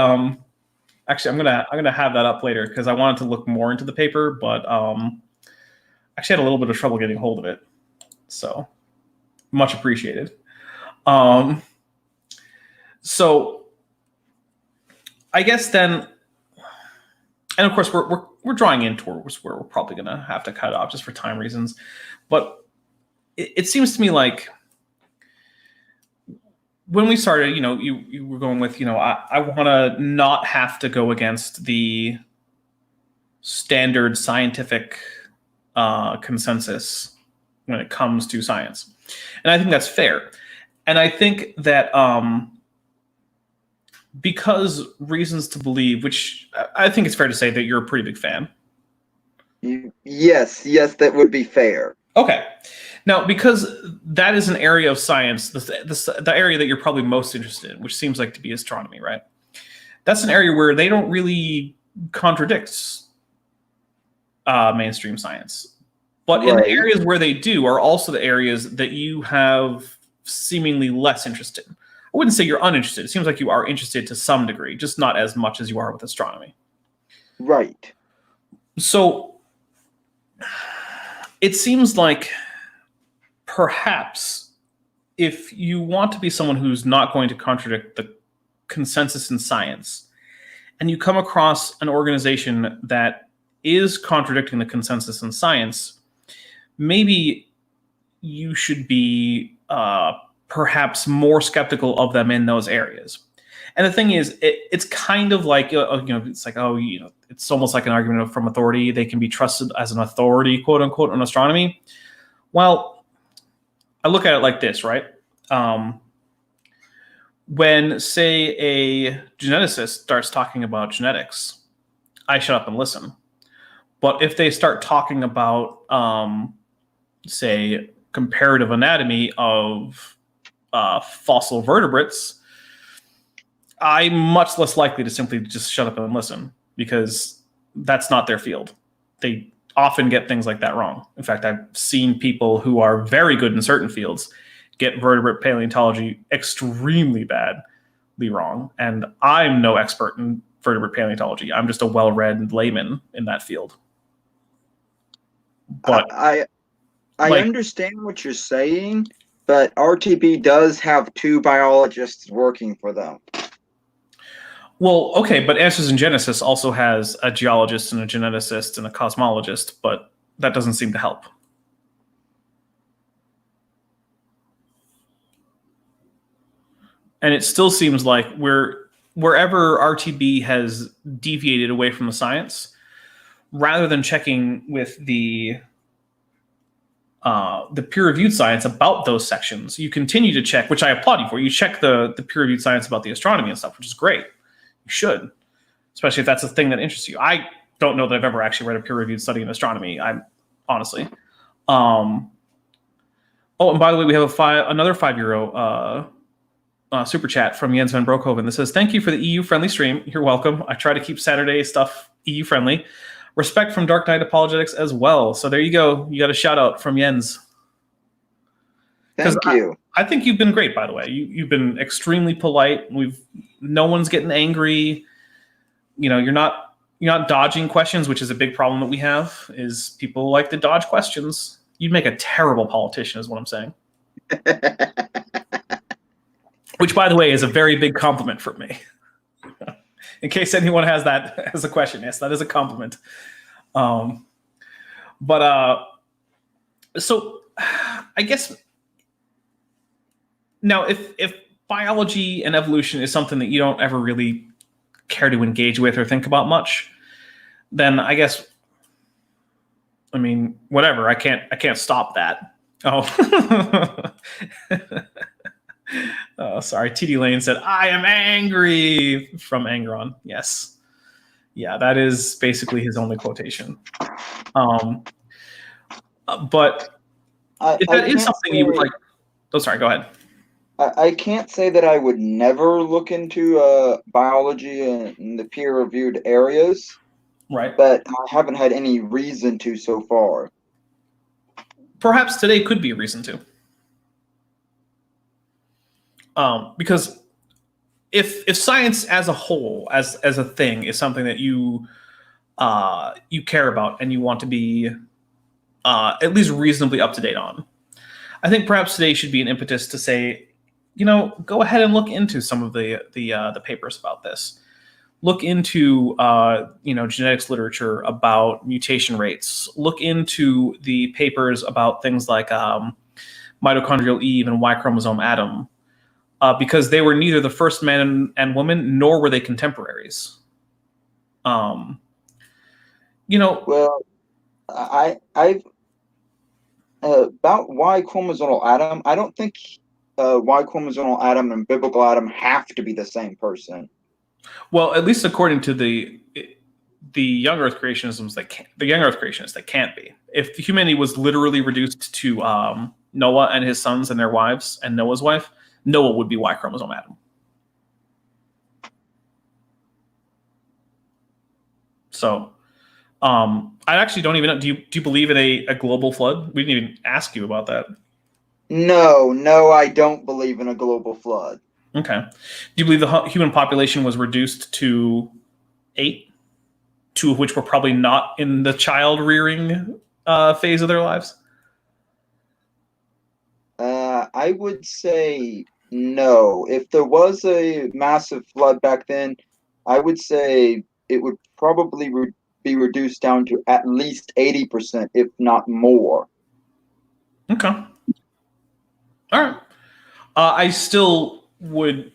actually, I'm gonna have that up later because I wanted to look more into the paper, but actually had a little bit of trouble getting hold of it. So much appreciated. So I guess then, and of course we're drawing in towards where we're probably gonna have to cut it off just for time reasons, but it seems to me like when we started, you were going with, I want to not have to go against the standard scientific consensus when it comes to science, and I think that's fair, and I think that because reasons to believe, which I think it's fair to say that you're a pretty big fan. Yes, that would be fair. Okay. Now, because that is an area of science, the area that you're probably most interested in, which seems like to be astronomy, right? That's an area where they don't really contradict mainstream science. But in the areas where they do are also the areas that you have seemingly less interest in. I wouldn't say you're uninterested. It seems like you are interested to some degree, just not as much as you are with astronomy. Right. So it seems like perhaps if you want to be someone who's not going to contradict the consensus in science, and you come across an organization that is contradicting the consensus in science, maybe you should be perhaps more skeptical of them in those areas. And the thing is, it's kind of like, it's like, it's almost like an argument from authority. They can be trusted as an authority, quote unquote, on astronomy. Well, I look at it like this, right? When, say, a geneticist starts talking about genetics, I shut up and listen. But if they start talking about, say, comparative anatomy of fossil vertebrates, I'm much less likely to simply just shut up and listen because that's not their field. They often get things like that wrong. In fact, I've seen people who are very good in certain fields get vertebrate paleontology extremely badly wrong. And I'm no expert in vertebrate paleontology. I'm just a well-read layman in that field. But I understand what you're saying, but RTB does have 2 biologists working for them. Well, okay, but Answers in Genesis also has a geologist and a geneticist and a cosmologist, but that doesn't seem to help. And it still seems like wherever RTB has deviated away from the science, rather than checking with the peer-reviewed science about those sections, you continue to check, which I applaud you for. You check the peer-reviewed science about the astronomy and stuff, which is great. You should, especially if that's a thing that interests you. I don't know that I've ever actually read a peer-reviewed study in astronomy. I'm honestly. Oh, and by the way, we have another €5 super chat from Jens van Broekhoven that says, "Thank you for the EU-friendly stream. You're welcome. I try to keep Saturday stuff EU-friendly. Respect from Dark Knight Apologetics as well." So there you go. You got a shout out from Jens. Thank you. I think you've been great, by the way. You've been extremely polite. No one's getting angry. You're not dodging questions, which is a big problem that we have. Is people like to dodge questions. You'd make a terrible politician, is what I'm saying. Which, by the way, is a very big compliment for me. In case anyone has that as a question, yes, that is a compliment. So I guess now if biology and evolution is something that you don't ever really care to engage with or think about much, then I guess, I mean, whatever. I can't stop that. Oh, oh, sorry. TD Lane said, "I am angry" from Angron. Yes, yeah, that is basically his only quotation. But if that is something you would like, oh, sorry, go ahead. I can't say that I would never look into biology in the peer-reviewed areas, Right. but I haven't had any reason to so far. Perhaps today could be a reason to. Because if science as a whole, as a thing, is something that you care about and you want to be at least reasonably up to date on, I think perhaps today should be an impetus to say, go ahead and look into some of the papers about this. Look into genetics literature about mutation rates. Look into the papers about things like mitochondrial Eve and Y chromosome Adam, because they were neither the first man and woman, nor were they contemporaries. Well, I've about Y chromosomal Adam. I don't think Y chromosomal Adam and biblical Adam have to be the same person. Well, at least according to the young Earth creationists, that can't be. If humanity was literally reduced to Noah and his sons and their wives and Noah's wife, Noah would be Y chromosome Adam. So, I actually don't even know. Do you believe in a global flood? We didn't even ask you about that. No, I don't believe in a global flood. Okay. Do you believe the human population was reduced to 8, 2 of which were probably not in the child rearing phase of their lives? I would say no. If there was a massive flood back then, I would say it would probably be reduced down to at least 80%, if not more. Okay. All right. I still would.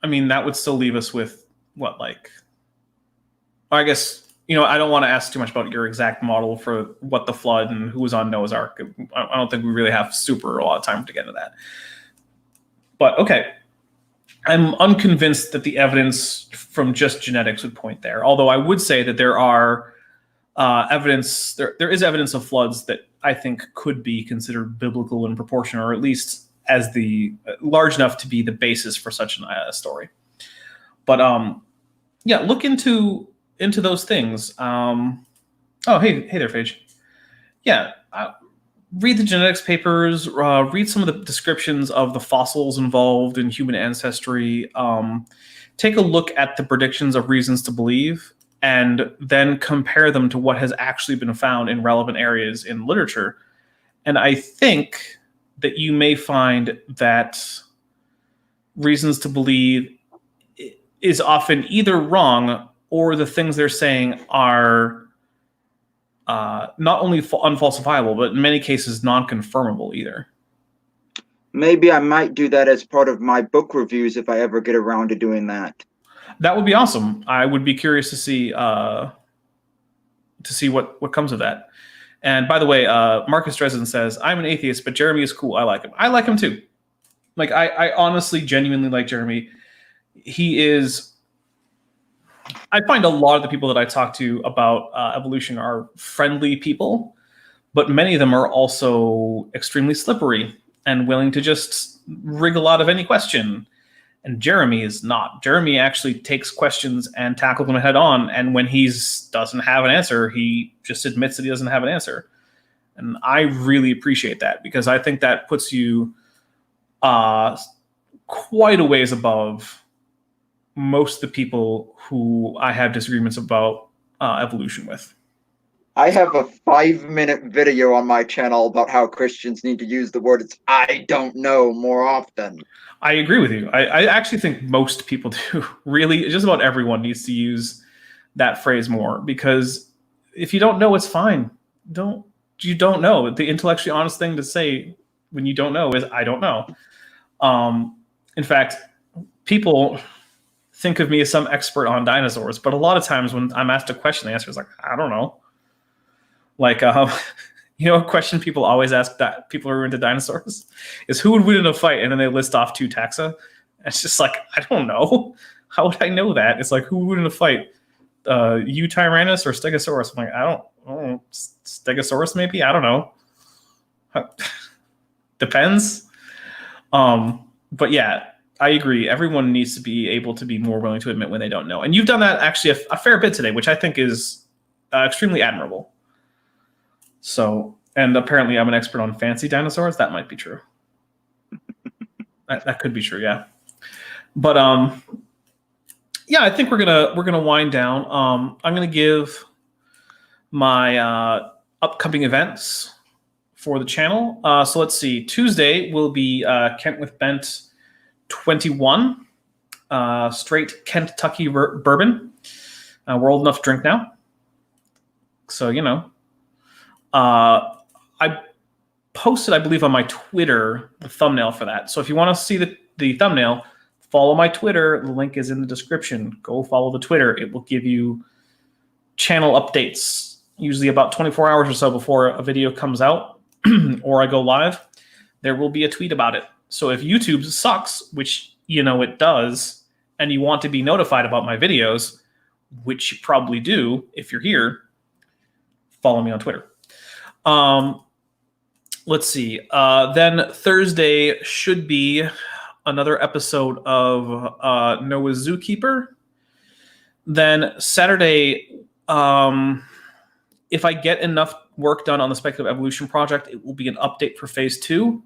I mean, that would still leave us with what, like? I guess I don't want to ask too much about your exact model for what the flood and who was on Noah's Ark. I don't think we really have a lot of time to get into that. But okay, I'm unconvinced that the evidence from just genetics would point there. Although I would say that there are evidence. There is evidence of floods that I think could be considered biblical in proportion, or at least as the large enough to be the basis for such a story. But yeah, look into those things. Oh, hey there, Phage. Yeah, read the genetics papers. Read some of the descriptions of the fossils involved in human ancestry. Take a look at the predictions of reasons to believe, and then compare them to what has actually been found in relevant areas in literature. And I think that you may find that reasons to believe is often either wrong, or the things they're saying are not only unfalsifiable, but in many cases non-confirmable either. Maybe I might do that as part of my book reviews if I ever get around to doing that. That would be awesome. I would be curious to see what comes of that. And by the way, Marcus Dresden says, "I'm an atheist, but Jeremy is cool. I like him." I like him too. Like I honestly, genuinely like Jeremy. He is. I find a lot of the people that I talk to about evolution are friendly people, but many of them are also extremely slippery and willing to just wriggle out of any question. And Jeremy is not. Jeremy actually takes questions and tackles them head on. And when he doesn't have an answer, he just admits that he doesn't have an answer. And I really appreciate that, because I think that puts you quite a ways above most of the people who I have disagreements about evolution with. I have a 5-minute video on my channel about how Christians need to use the words "I don't know" more often. I agree with you. I actually think most people do. Really, just about everyone needs to use that phrase more, because if you don't know, it's fine. You don't know. The intellectually honest thing to say when you don't know is "I don't know." In fact, people think of me as some expert on dinosaurs, but a lot of times when I'm asked a question, the answer is like, I don't know. Like, you know, a question people always ask that people who are into dinosaurs is who would win in a fight, and then they list off 2 taxa. It's just like, I don't know. How would I know that? It's like, who would win in a fight? Tyrannus or Stegosaurus? I'm like, I don't know. Stegosaurus maybe? I don't know. Depends. But yeah, I agree. Everyone needs to be able to be more willing to admit when they don't know. And you've done that actually a fair bit today, which I think is extremely admirable. So, and apparently I'm an expert on fancy dinosaurs. That might be true. that could be true, yeah. But yeah, I think we're gonna wind down. I'm gonna give my upcoming events for the channel. So let's see. Tuesday will be Kent with Bent 21, straight Kentucky bourbon. We're old enough to drink now, so you know. I posted, I believe, on my Twitter the thumbnail for that. So if you want to see the thumbnail, follow my Twitter. The link is in the description. Go follow the Twitter. It will give you channel updates, usually about 24 hours or so before a video comes out or I go live. There will be a tweet about it. So if YouTube sucks, which you know it does, and you want to be notified about my videos, which you probably do if you're here, follow me on Twitter. Let's see. Then Thursday should be another episode of Noah's Zookeeper. Then Saturday, if I get enough work done on the Speculative Evolution project, it will be an update for Phase 2.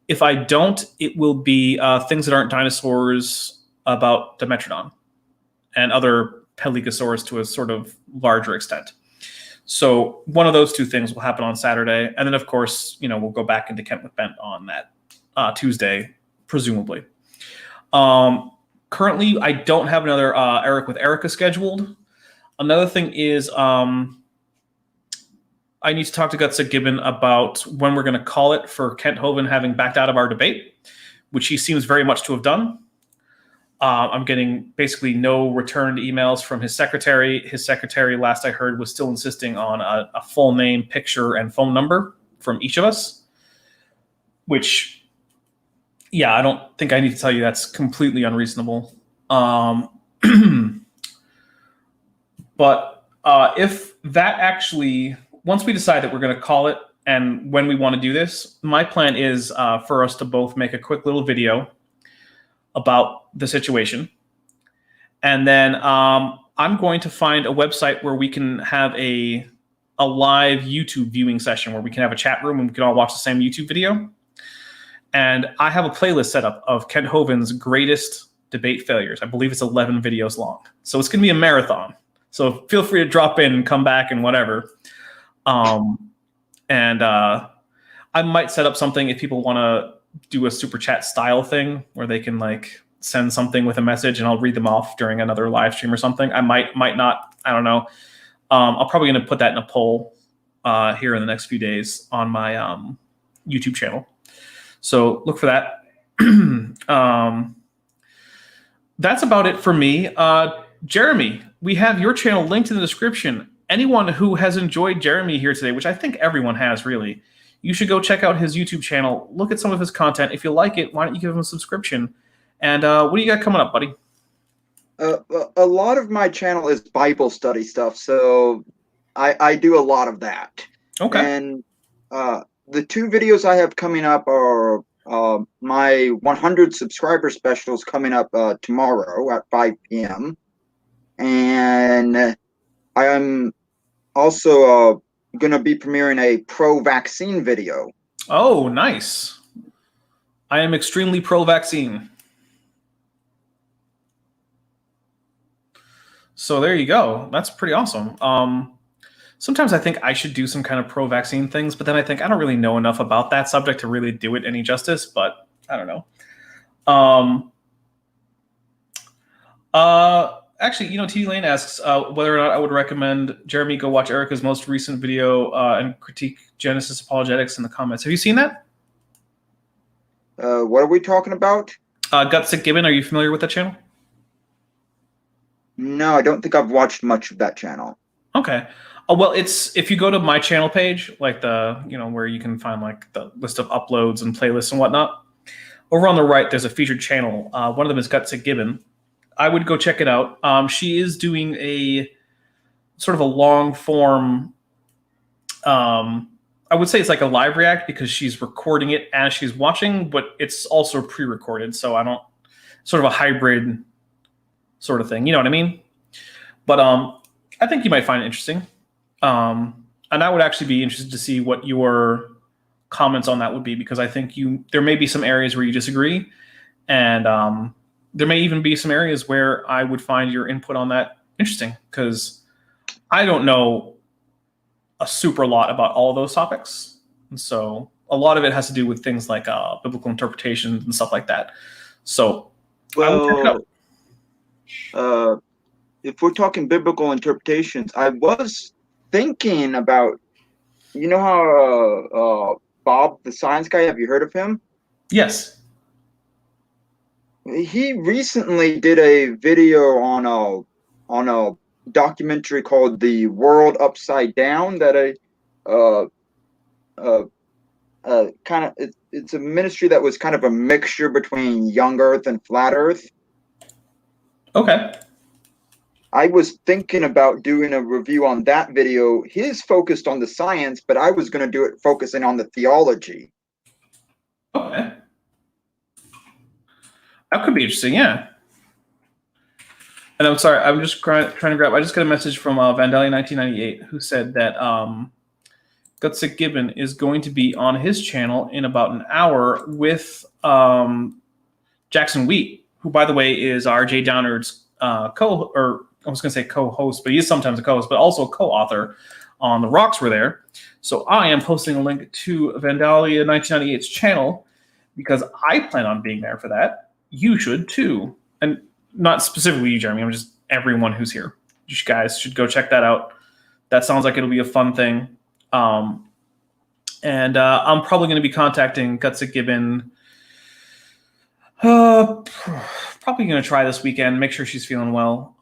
If I don't, it will be things that aren't dinosaurs about Dimetrodon and other Pelygosaurs to a sort of larger extent. So one of those 2 things will happen on Saturday. And then, of course, you know, we'll go back into Kent with Bent on that Tuesday, presumably. Currently, I don't have another Eric with Erica scheduled. Another thing is I need to talk to Gutsa Gibbon about when we're going to call it for Kent Hovind having backed out of our debate, which he seems very much to have done. I'm getting basically no returned emails from his secretary. His secretary, last I heard, was still insisting on a full name, picture, and phone number from each of us, which, yeah, I don't think I need to tell you that's completely unreasonable. But if that actually, once we decide that we're going to call it and when we want to do this, my plan is for us to both make a quick little video about the situation. And then I'm going to find a website where we can have a live YouTube viewing session where we can have a chat room and we can all watch the same YouTube video. And I have a playlist set up of Kent Hovind's greatest debate failures. I believe it's 11 videos long. So it's going to be a marathon. So feel free to drop in and come back and whatever. I might set up something if people want to do a super chat style thing where they can like send something with a message and I'll read them off during another live stream or something. I might not. I don't know. I'm probably going to put that in a poll here in the next few days on my YouTube channel. So look for that. That's about it for me. Jeremy, we have your channel linked in the description. Anyone who has enjoyed Jeremy here today, which I think everyone has really, you should go check out his YouTube channel. Look at some of his content. If you like it, why don't you give him a subscription? And what do you got coming up, buddy? A lot of my channel is Bible study stuff, so I do a lot of that. Okay. And the 2 videos I have coming up are my 100 subscriber specials coming up tomorrow at 5 p.m. And I am also going to be premiering a pro-vaccine video. Oh, nice. I am extremely pro-vaccine. So there you go. That's pretty awesome. Sometimes I think I should do some kind of pro-vaccine things, but then I think I don't really know enough about that subject to really do it any justice, but I don't know. Actually, you know, T. Lane asks whether or not I would recommend Jeremy go watch Erica's most recent video and critique Genesis apologetics in the comments. Have you seen that? What are we talking about? Gutsick Gibbon, are you familiar with that channel? No, I don't think I've watched much of that channel. Okay. Well, it's if you go to my channel page, like the where you can find like the list of uploads and playlists and whatnot. Over on the right, there's a featured channel. One of them is Guts Gibbon. I would go check it out. She is doing a sort of a long form. I would say it's like a live react because she's recording it as she's watching, but it's also pre-recorded. So I don't sort of a hybrid sort of thing. You know what I mean? But I think you might find it interesting. And I would actually be interested to see what your comments on that would be, because I think there may be some areas where you disagree, and there may even be some areas where I would find your input on that interesting, because I don't know a super lot about all of those topics, and so a lot of it has to do with things like biblical interpretations and stuff like that. So I would check it out. If we're talking biblical interpretations, I was thinking about, how Bob the Science Guy, have you heard of him? Yes. He recently did a video on a documentary called "The World Upside Down" that kind of it's a ministry that was kind of a mixture between young Earth and flat Earth. Okay. I was thinking about doing a review on that video. His focused on the science, but I was going to do it focusing on the theology. Okay. That could be interesting, yeah. And I'm sorry, I'm just trying to grab. I just got a message from Vandalia1998 who said that Gutsick Gibbon is going to be on his channel in about an hour with Jackson Wheat, who, by the way, is RJ Downard's co-host, but he is sometimes a co-host, but also a co-author on The Rocks Were There. So I am posting a link to Vandalia 1998's channel because I plan on being there for that. You should too. And not specifically you, Jeremy. I'm just everyone who's here. You guys should go check that out. That sounds like it'll be a fun thing. And I'm probably going to be contacting Gutsick Gibbon. Probably going to try this weekend, make sure she's feeling well.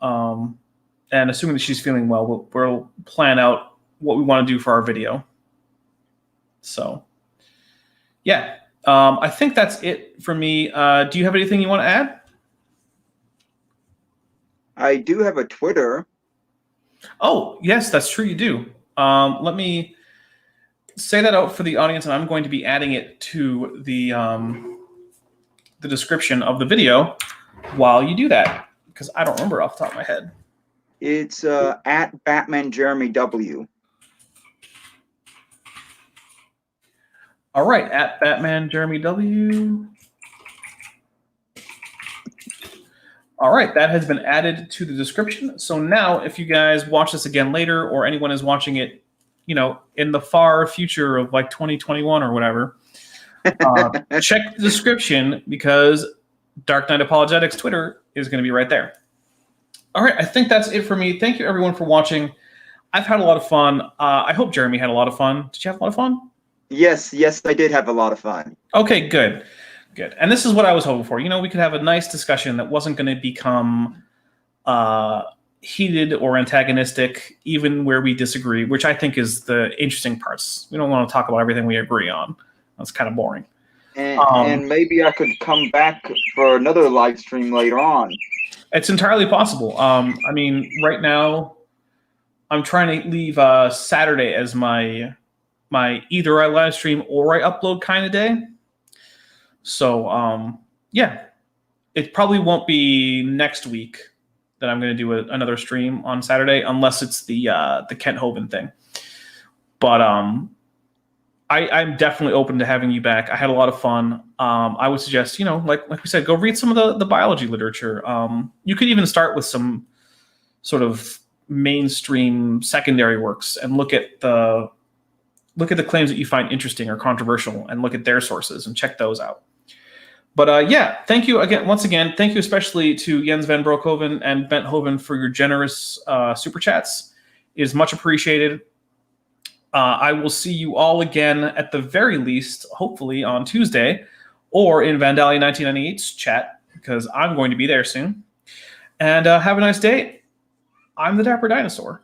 And assuming that she's feeling well, we'll plan out what we want to do for our video. So, yeah. I think that's it for me. Do you have anything you want to add? I do have a Twitter. Oh, yes, that's true. You do. Let me say that out for the audience, and I'm going to be adding it to the description of the video while you do that, because I don't remember off the top of my head. It's at Batman Jeremy W. All right, at Batman Jeremy W. All right, that has been added to the description. So now, if you guys watch this again later, or anyone is watching it, in the far future of like 2021 or whatever, check the description, because Dark Knight Apologetics Twitter is going to be right there. All right, I think that's it for me. Thank you, everyone, for watching. I've had a lot of fun. I hope Jeremy had a lot of fun. Did you have a lot of fun? Yes, I did have a lot of fun. Okay, good. And this is what I was hoping for. We could have a nice discussion that wasn't going to become heated or antagonistic, even where we disagree, which I think is the interesting parts. We don't want to talk about everything we agree on. That's kind of boring. And maybe I could come back for another live stream later on. It's entirely possible. Right now, I'm trying to leave Saturday as my either I live stream or I upload kind of day. So, yeah, it probably won't be next week that I'm going to do another stream on Saturday, unless it's the Kent Hovind thing. But I'm definitely open to having you back. I had a lot of fun. I would suggest, like we said, go read some of the biology literature. You could even start with some sort of mainstream secondary works and look at the claims that you find interesting or controversial, and look at their sources and check those out. But yeah, thank you again. Once again, thank you especially to Jens Van Broekhoven and Bent Hoven for your generous super chats. It is much appreciated. I will see you all again at the very least, hopefully on Tuesday, or in Vandalia 1998's chat, because I'm going to be there soon. And have a nice day. I'm the Dapper Dinosaur.